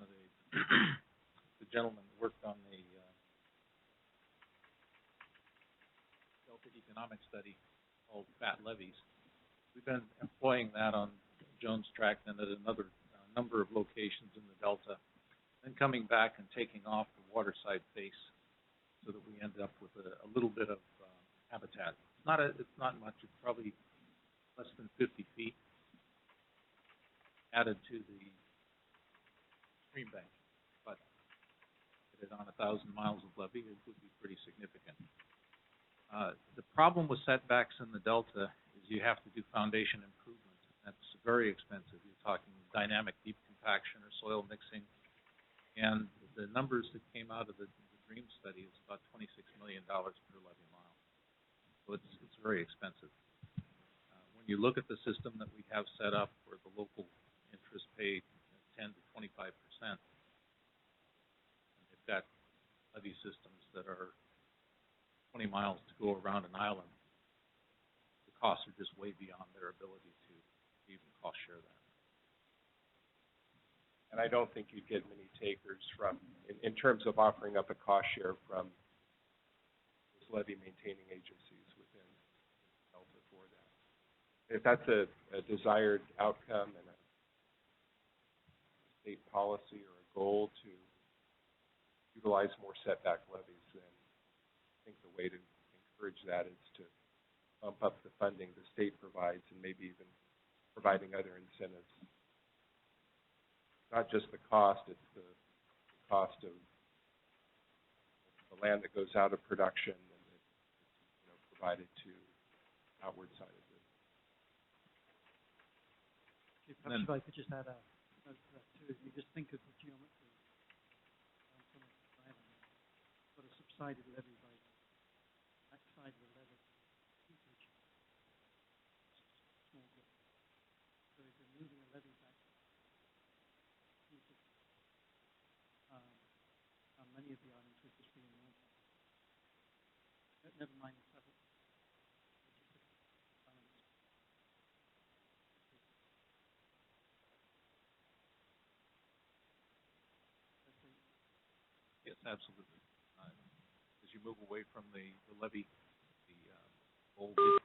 of the gentlemen that worked on the Delta economic study called Fat Levees. We've been employing that on Jones Tract and at another number of locations in the Delta, then coming back and taking off the waterside face so that we end up with a little bit of habitat. It's not much. It's probably less than 50 feet added to the stream bank, but put it on 1,000 miles of levee, it would be pretty significant. The problem with setbacks in the Delta is you have to do foundation improvement. That's very expensive. You're talking dynamic deep compaction or soil mixing, and the numbers that came out of the DREAM study is about $26 million per levee mile. So it's very expensive. When you look at the system that we have set up where the local interest paid 10 to 25%, and they've got levee systems that are 20 miles to go around an island, the costs are just way beyond their ability to even cost share that. And I don't think you'd get many takers from, in terms of offering up a cost share from those levee maintaining agencies within Delta for that. If that's a desired outcome and a state policy or a goal to utilize more setback levees, then I think the way to encourage that is to bump up the funding the state provides and maybe even providing other incentives. Not just the cost, it's the cost of the land that goes out of production and it's provided to outward side of it. Perhaps if I could just add a note to that too. If you just think of the geometry on some of the islands, got a subsided levee by the backside of the levee, seepage, small bit. So if you're moving a levee back, many of the islands would just be enormous. Never mind the travel. Yes, absolutely. As you move away from the levee, the old deeper.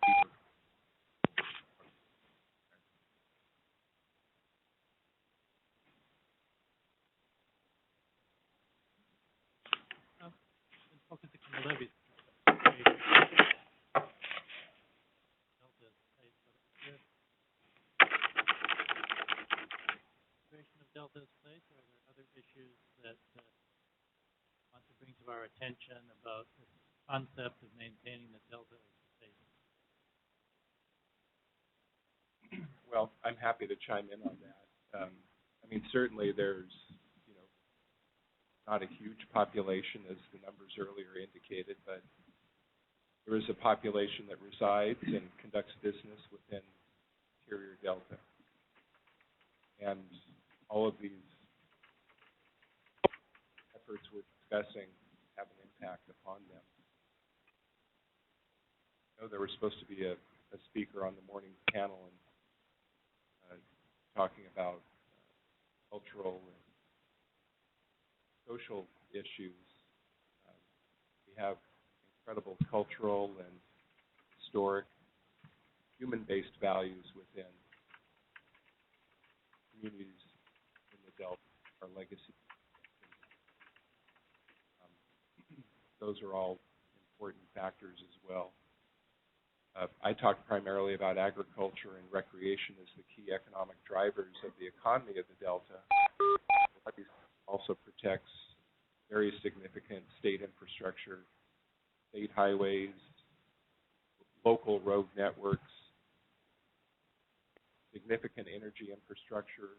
Focusing on the levees. Of delta is place, or are there other issues that want to bring to our attention about the concept of maintaining the delta as space? Well, I'm happy to chime in on that. I mean, certainly there's, not a huge population, as the numbers earlier indicated, but there is a population that resides and conducts business within interior delta. And all of these efforts we're discussing have an impact upon them. I know there was supposed to be a speaker on the morning panel and talking about cultural and social issues. We have incredible cultural and historic, human-based values within communities in the Delta, our legacy. Those are all important factors as well. I talked primarily about agriculture and recreation as the key economic drivers of the economy of the Delta. It also protects very significant state infrastructure, state highways, local road networks, significant energy infrastructure,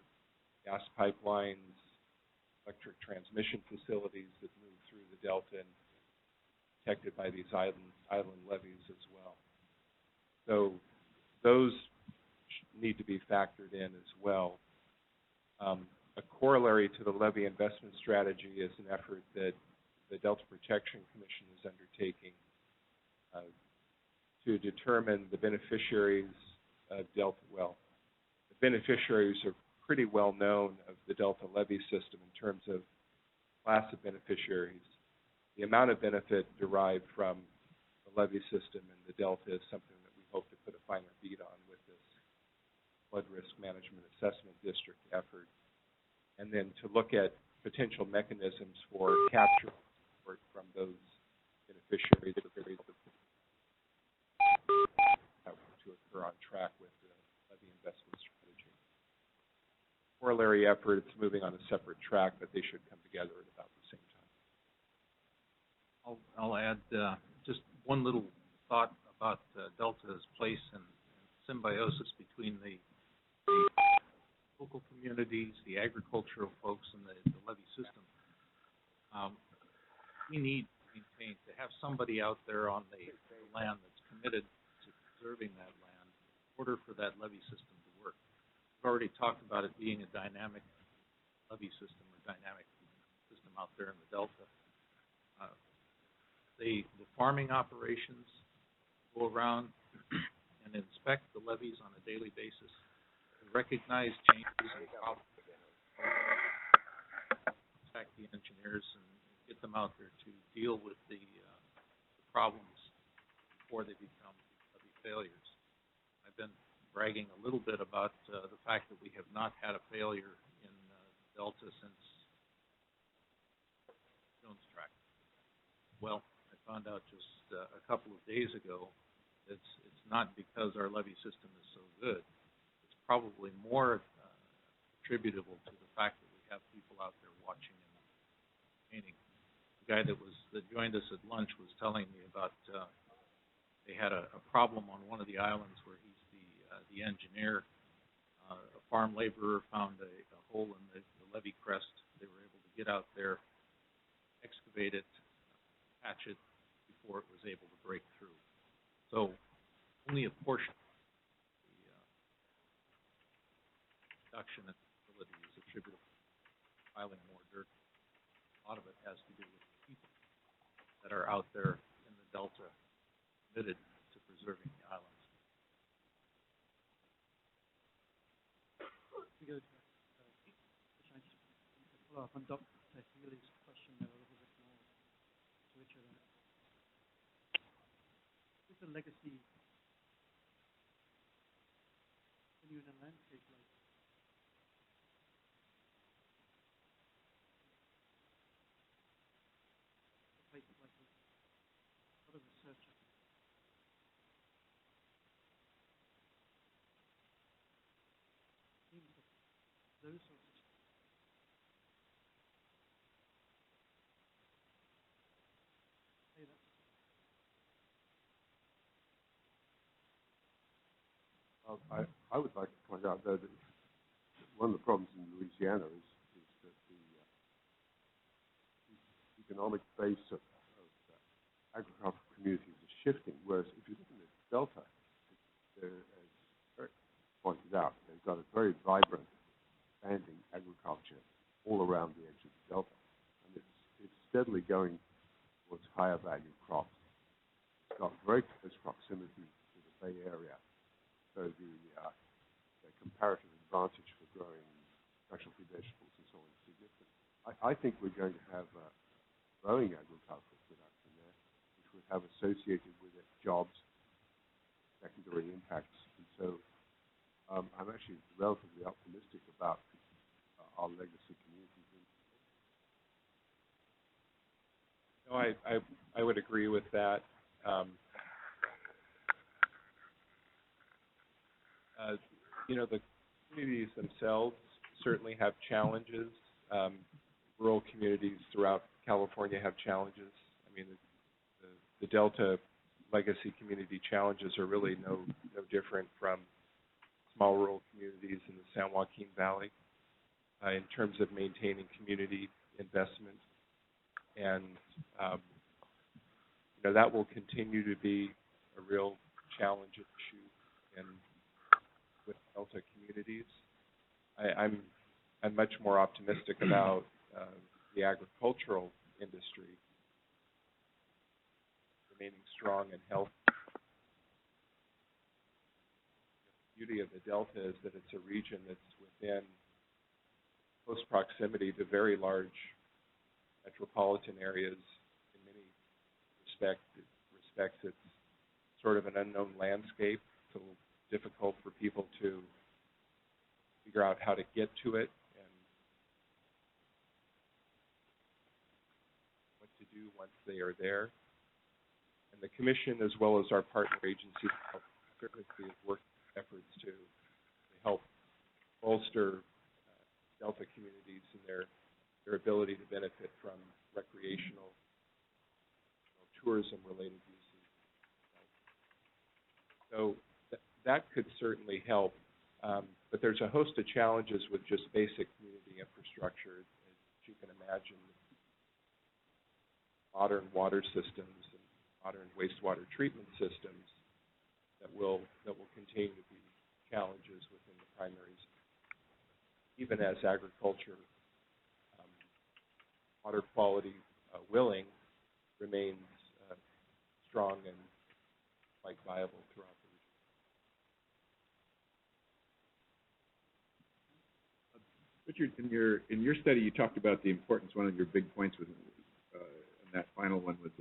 gas pipelines, electric transmission facilities that move through the Delta and protected by these island levees as well. So those need to be factored in as well. A corollary to the levee investment strategy is an effort that the Delta Protection Commission is undertaking to determine the beneficiaries of Delta. Well, the beneficiaries are pretty well known of the Delta levee system in terms of class of beneficiaries. The amount of benefit derived from the levee system in the Delta is something that we hope to put a finer beat on with this flood risk management assessment district effort. And then to look at potential mechanisms for capture support from those beneficiaries to occur on track with the levee investment strategy. Corollary effort, it's moving on a separate track, but they should come together at about the same time. I'll add just one little thought about Delta's place and symbiosis between the local communities, the agricultural folks, and the levee system. We need to have somebody out there on the land that's committed to preserving that land in order for that levee system to work. We've already talked about it being a dynamic levee system or dynamic system out there in the Delta. The farming operations go around and inspect the levees on a daily basis, recognize changes and problems, contact the engineers and get them out there to deal with the problems before they become levee failures. I've been bragging a little bit about the fact that we have not had a failure in Delta since Jones Tract. Well, I found out just a couple of days ago that it's not because our levee system is so good. Probably more attributable to the fact that we have people out there watching and painting. The guy that joined us at lunch was telling me about they had a problem on one of the islands where he's the engineer. A farm laborer found a hole in the levee crest. They were able to get out there, excavate it, patch it before it was able to break through. So only a portion reduction in facility is attributable to piling more dirt. A lot of it has to do with people that are out there in the Delta committed to preserving the islands. Follow up on Dr. Healy's question there a little bit more. what's a legacy when you're in a landscape like places like this? A lot of research. Seems that those sorts of say that. I would like to point out, though, that one of the problems in Louisiana is that the economic base of agricultural communities is shifting, whereas if you look in the Delta, as Eric pointed out, they've got a very vibrant, expanding agriculture all around the edge of the Delta, and it's steadily going towards higher value crops. It's got very close proximity to the Bay Area, so the comparative advantage for growing specialty vegetables and so on is significant. I think we're going to have growing agricultural production there, which would have associated with it jobs, secondary impacts, and so I'm actually relatively optimistic about our legacy communities. No, I would agree with that. The communities themselves certainly have challenges. Rural communities throughout California have challenges. I mean, the Delta legacy community challenges are really no different from small rural communities in the San Joaquin Valley in terms of maintaining community investment. And, that will continue to be a real challenge issue with Delta communities. I'm much more optimistic about the agricultural industry remaining strong and healthy. The beauty of the Delta is that it's a region that's within close proximity to very large metropolitan areas. In many respects, it's sort of an unknown landscape. It's a little difficult for people to figure out how to get to it and what to do once they are there. And the Commission, as well as our partner agencies, certainly is working efforts to help bolster Delta communities and their ability to benefit from recreational, tourism-related uses. So that could certainly help, but there's a host of challenges with just basic community infrastructure, as you can imagine. Modern water systems and modern wastewater treatment systems that will continue to be challenges within the primaries, even as agriculture, water quality willing, remains strong and quite viable throughout the region. Richard, in your study, you talked about the importance. One of your big points was, and that final one was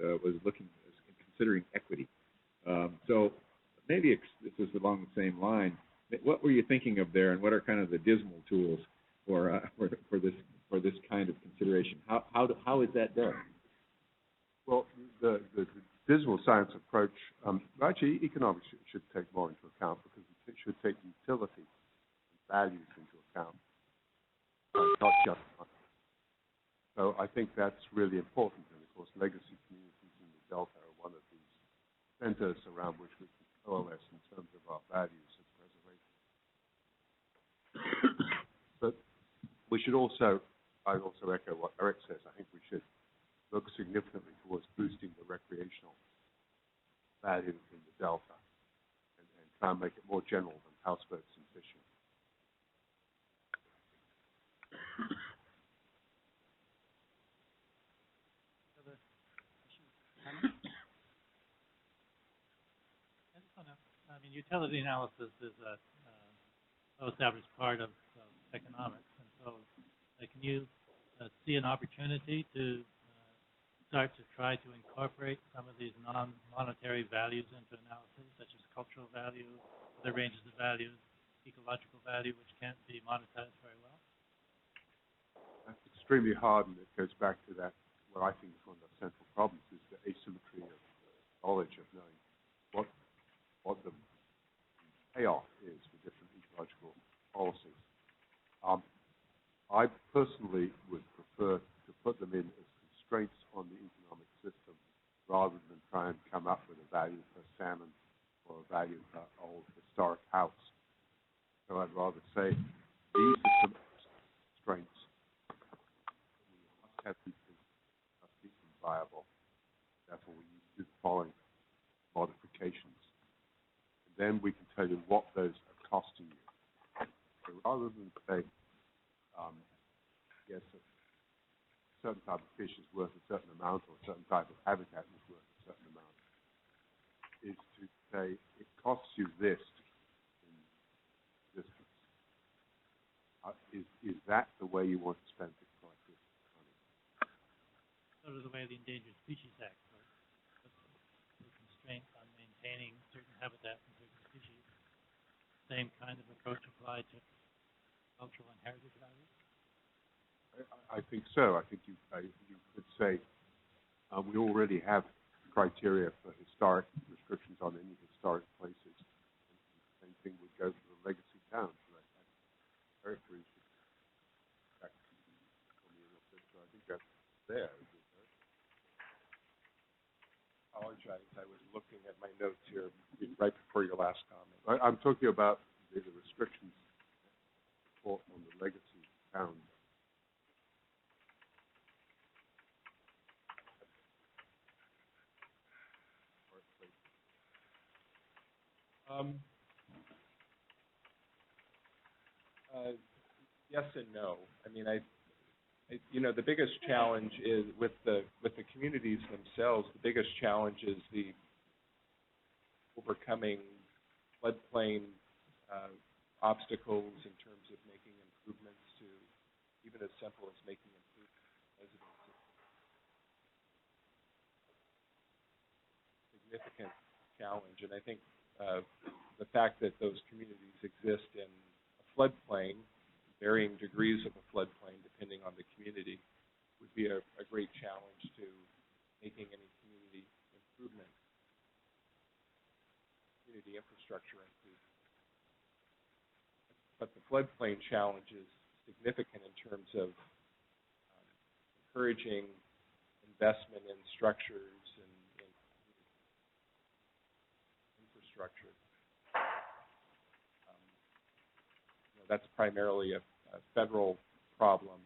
considering equity. So maybe this is along the same line. What were you thinking of there, and what are kind of the dismal tools for this kind of consideration? How is that done? Well, the dismal science approach, actually economics should take more into account, because it should take utility and values into account, not just money. So I think that's really important, and of course legacy communities in the Delta are one of these centers around which we can coalesce in terms of our values of preservation. But we should also, I also echo what Eric says, I think we should look significantly towards boosting the recreational value in the Delta and try and make it more general than houseboats and fishing. Utility analysis is a well-established part of economics, and so can you see an opportunity to start to try to incorporate some of these non-monetary values into analysis, such as cultural value, other ranges of values, ecological value, which can't be monetized very well? That's extremely hard, and it goes back to that, what I think is one of the central problems, is the asymmetry of knowledge, of knowing what the payoff is for different ecological policies. I personally would prefer to put them in as constraints on the economic system rather than try and come up with a value per salmon or a value per old historic house. So I'd rather say these are some constraints. We must have these things, must be viable. Therefore, we need to do the following modifications. And then we can tell you what those are costing you. So rather than say, yes, a certain type of fish is worth a certain amount, or a certain type of habitat is worth a certain amount, is to say it costs you this in distance. Is that the way you want to spend it like this money? Sort of the way the Endangered Species Act works. The constraints on maintaining certain habitats and certain species. Same kind of approach applied to cultural and heritage values? I think so. I think you could say we already have criteria for historic restrictions on any historic places. And the same thing would go for the legacy towns. Right? Territories should back on the inner bit. So I think that's there. Apologize. I was looking at my notes here right before your last comment. I'm talking about the restrictions on the legacy towns. Yes and no. I mean, the biggest challenge is with the communities themselves. The biggest challenge is the overcoming floodplain obstacles in terms of making improvements to even as simple as making improvements to residences. Significant challenge, and I think the fact that those communities exist in a floodplain, varying degrees of a floodplain depending on the community, would be a great challenge to making any community improvement, community infrastructure improvement. But the floodplain challenge is significant in terms of encouraging investment in structures and in infrastructure. That's primarily a federal problem,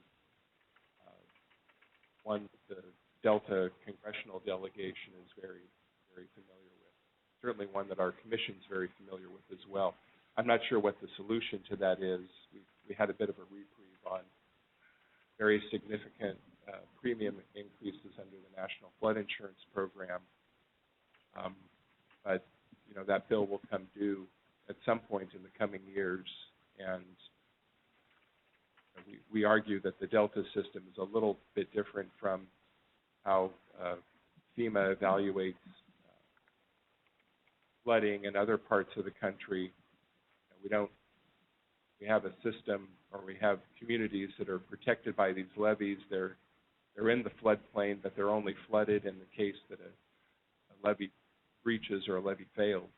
one that the Delta congressional delegation is very, very familiar with. Certainly one that our commission is very familiar with as well. I'm not sure what the solution to that is. We had a bit of a reprieve on very significant premium increases under the National Flood Insurance Program, but that bill will come due at some point in the coming years, and we argue that the Delta system is a little bit different from how FEMA evaluates flooding in other parts of the country. We have a system, or we have communities that are protected by these levees. They're in the floodplain, but they're only flooded in the case that a levee breaches or a levee fails.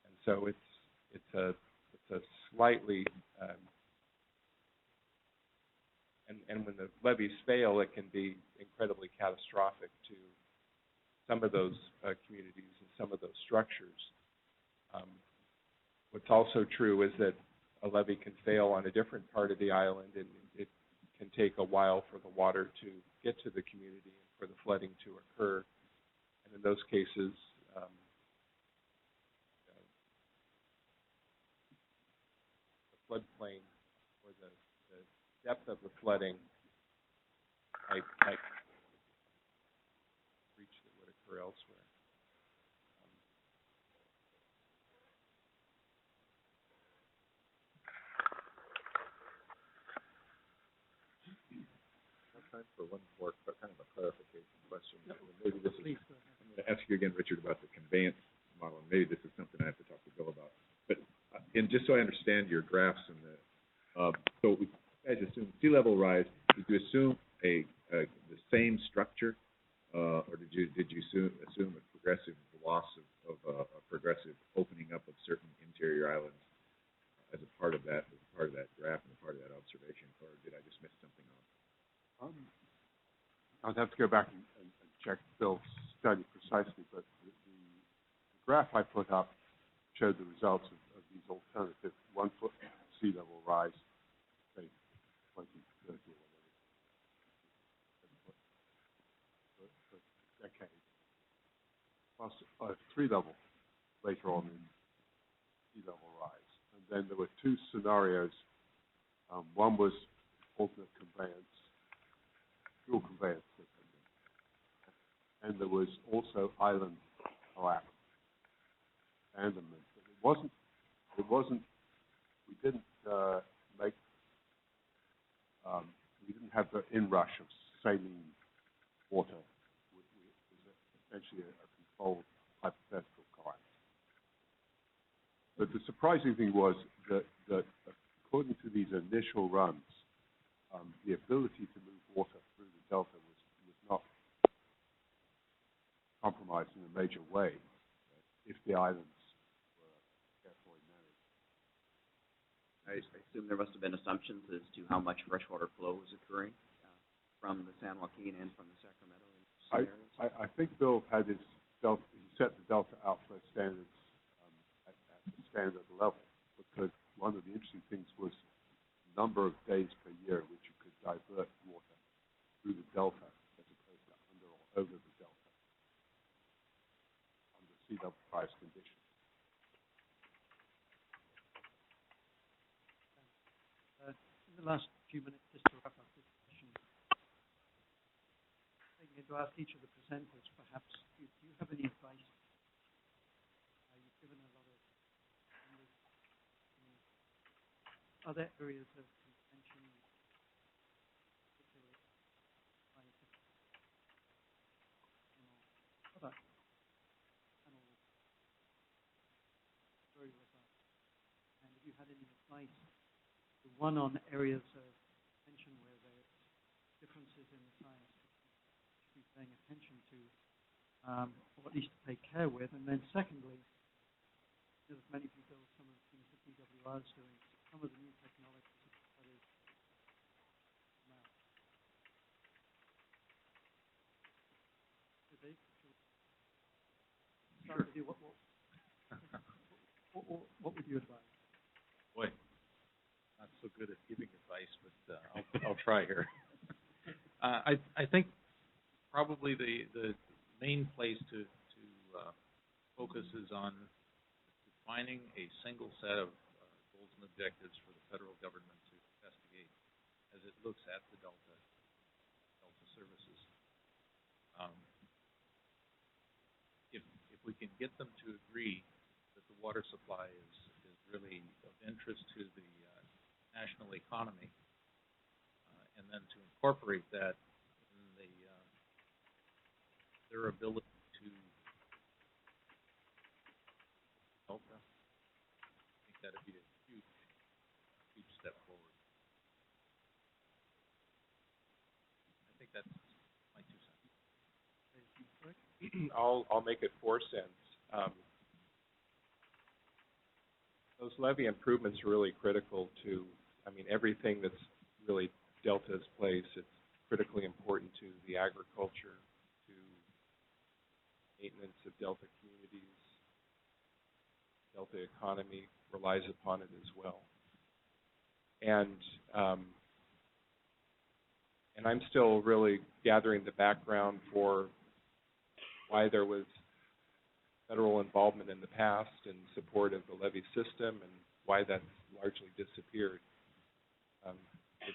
And so it's a slightly and when the levees fail, it can be incredibly catastrophic to some of those communities and some of those structures. What's also true is that a levee can fail on a different part of the island, and it can take a while for the water to get to the community and for the flooding to occur. And in those cases, the floodplain or the depth of the flooding might reach that would occur elsewhere. time for one more kind of a clarification question. And maybe this is, Please go ahead. I'm going to ask you again, Richard, about the conveyance model. And maybe this is something I have to talk to Bill about. But and just so I understand your graphs and the so you guys assume sea level rise. Did you assume the same structure, or did you assume a progressive loss of a progressive opening up of certain interior islands as a part of that graph and a part of that observation, or did I just miss something off? I'd have to go back and check Bill's study precisely, but the graph I put up showed the results of these alternative 1 foot sea level rise, say 20, 30 or whatever, per decade, plus a 3 level later on in sea level rise. And then there were 2 scenarios. One was alternate conveyance, dual conveyance, and there was also island collapse, abandonment. But it wasn't. We didn't we didn't have the inrush of saline water. It was essentially a controlled hypothetical collapse. But the surprising thing was that according to these initial runs, the ability to move water through the delta was not compromised in a major way if the islands were carefully managed. I assume there must have been assumptions as to how much freshwater flow was occurring from the San Joaquin and from the Sacramento areas. I think Bill had his delta. He set the delta outflow standards at the standard level, because one of the interesting things was the number of days per year which you could divert water through the delta as opposed to under or over the delta under sea level rise conditions. In the last few minutes, just to wrap up this session, I'm going to ask each of the presenters, perhaps, do you have any advice? You've given a lot of numbers. Are there areas of contention, particularly scientific, other panels, very robust? And have you had any advice? The one on areas of attention where there's differences in the science that you should be paying attention to, or at least to take care with. And then secondly, there's many people, some of the things that DWR is doing, some of the new technologies that is now. Start with you. What would you advise? Boy, not so good at giving advice, but I'll try here. I think probably the main place to focus is on defining a single set of goals and objectives for the federal government to investigate as it looks at the Delta services. If we can get them to agree that the water supply is really of interest to the national economy, and then to incorporate that in their ability to Delta, I think that would be a huge step forward. I think that's my 2 cents. I'll make it 4 cents. Those levee improvements are really critical to, everything that's really Delta's place. It's critically important to the agriculture, to maintenance of Delta communities. Delta economy relies upon it as well. And I'm still really gathering the background for why there was federal involvement in the past in support of the levee system and why that's largely disappeared.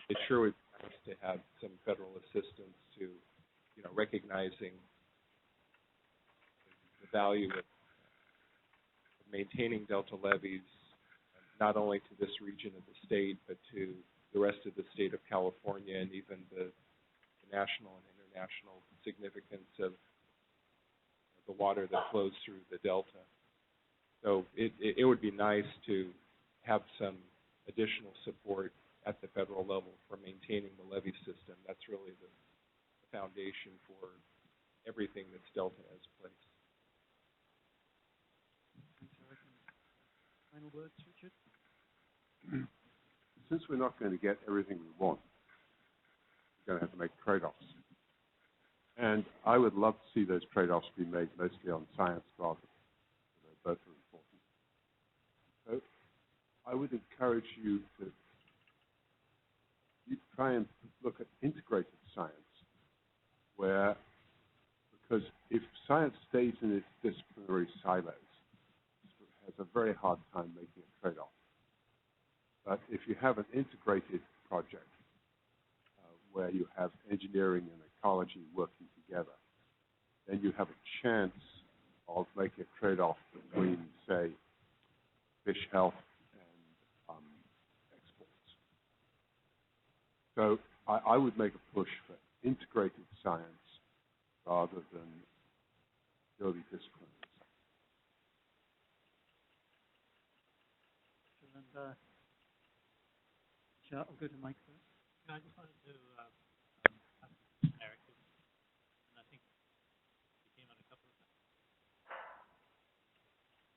It sure would be nice to have some federal assistance to, recognizing the value of maintaining delta levees, not only to this region of the state, but to the rest of the state of California and even the the national and international significance of the water that flows through the delta. So it would be nice to have some additional support at the federal level for maintaining the levee system. That's really the foundation for everything that's delta has placed. Final words, Richard? Since we're not going to get everything we want, we're going to have to make trade-offs. And I would love to see those trade-offs be made mostly on science rather than both are important. So I would encourage you to try and look at integrated science, where, because if science stays in its disciplinary silos, it has a very hard time making a trade-off. But if you have an integrated project where you have engineering and ecology working together, then you have a chance of making a trade-off between, say, fish health and exports. So I would make a push for integrated science rather than purely disciplinary science. And, I'll go to Mike first. I just wanted to ask Eric, and I think he came on a couple of times.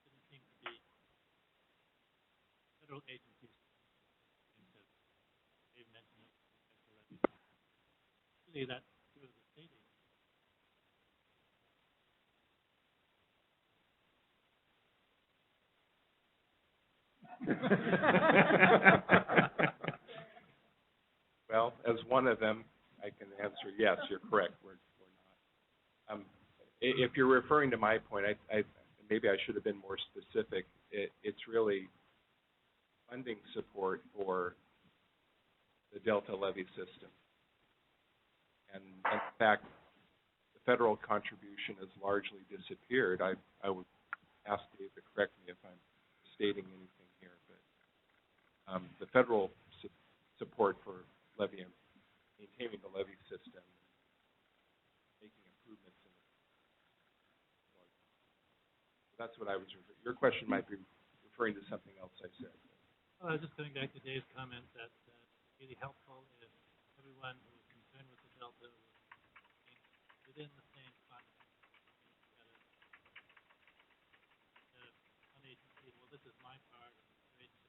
Didn't seem to be federal agencies seem to maybe mention it really that's true of the state agencies. Well, as one of them, I can answer yes. You're correct. We're not. If you're referring to my point, I maybe I should have been more specific. It's really funding support for the Delta levee system, and in fact, the federal contribution has largely disappeared. I would ask Dave to correct me if I'm stating anything here, but the federal support for levee and maintaining the levee system, making improvements in it. That's what I was referring. Your question might be referring to something else I said. Well, I was just going back to Dave's comment that it's really helpful if everyone who is concerned with the delta was within the same context. One agency, well, this is my part,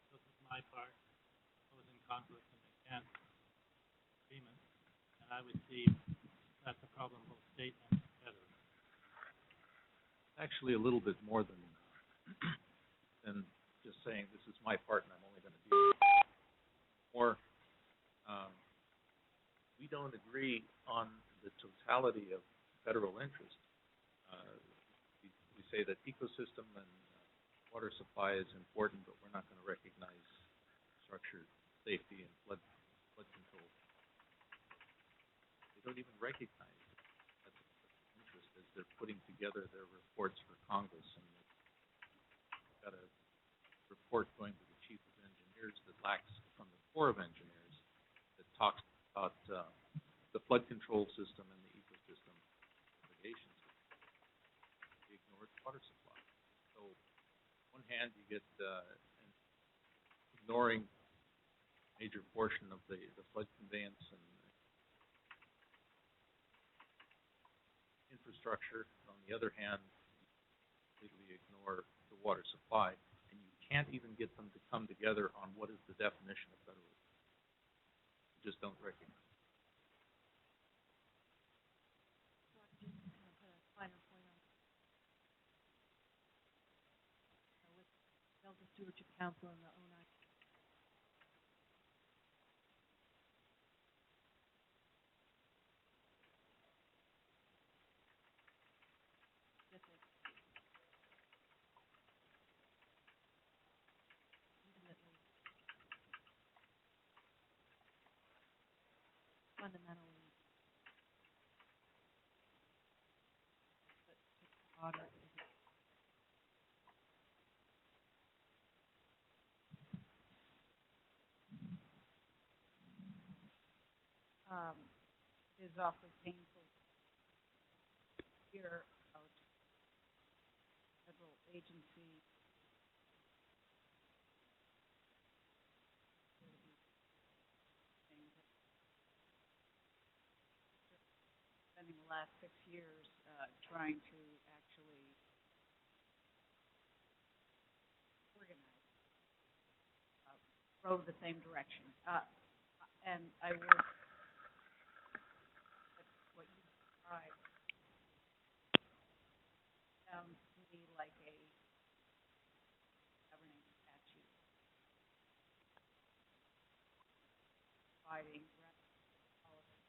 or this is my part, goes in conflict and they can't agreement, and I would see that's a problem both state and federal. Actually, a little bit more than just saying this is my part and I'm only going to do it. Or we don't agree on the totality of federal interest. We say that ecosystem and water supply is important, but we're not going to recognize structured safety and flood control. They don't even recognize that interest as they're putting together their reports for Congress. And they've got a report going to the chief of engineers that lacks from the Corps of Engineers that talks about the flood control system and the ecosystem irrigation system. They ignore the water supply. So on one hand, you get ignoring a major portion of the flood conveyance and infrastructure. On the other hand, you completely ignore the water supply, and you can't even get them to come together on what is the definition of federalism. You just don't recognize it. So I just kind of put a finer point on with Delta Stewardship Council and the 09. Fundamentally, but water is is awfully painful to hear about federal agency spending the last 6 years trying to actually organize, row the same direction. And I would, what you described sounds to me like a governing statute providing policy.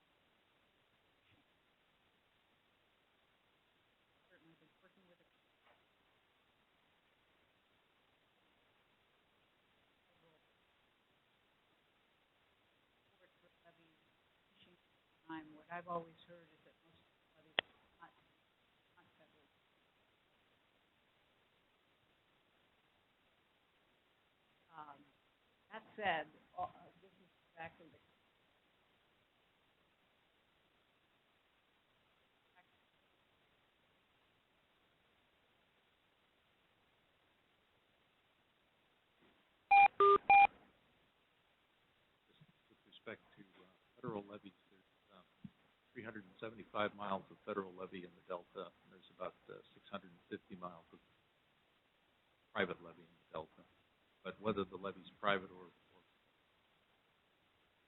Certainly been working with a court for levy pushing time. What I've always heard is that most levies are not federal. That said, this is exactly the With respect to federal levies, there's 375 miles of federal levee in the Delta, and there's about 650 miles of private levee in the Delta. But whether the levee's private or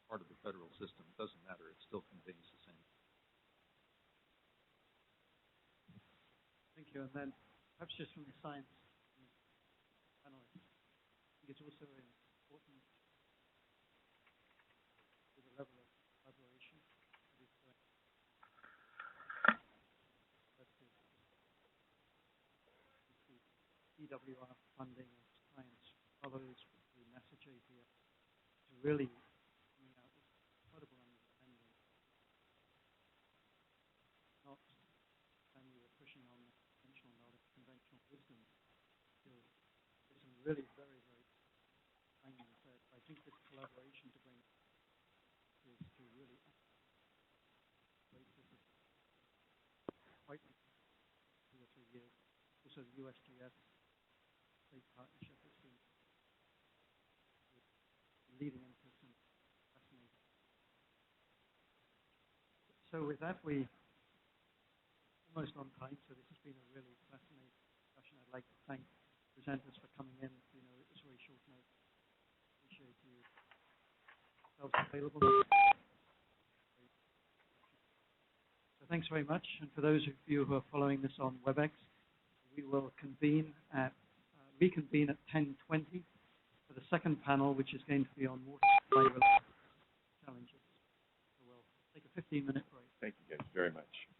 part of the federal system, it doesn't matter. It still conveys the same. Thank you. And then perhaps just from the science panelists, I think it's also important with the level of collaboration that is going the EWR funding of science follows the message here to really bring out this incredible understanding, not when we were pushing on the conventional knowledge, conventional wisdom, there's some really very, very findings that I think this collaboration to bring is to really wait this is quite 2 or 3 years. Also the USGS state partnership has been leading into some fascinating. So with that, we almost on time. So this has been a really fascinating discussion. I'd like to thank presenters for coming in. You know, it was very short notice. Appreciate you available. So thanks very much. And for those of you who are following this on WebEx, we will reconvene at 10:20 for the second panel, which is going to be on water supply challenges. So we'll take a 15-minute break. Thank you guys very much.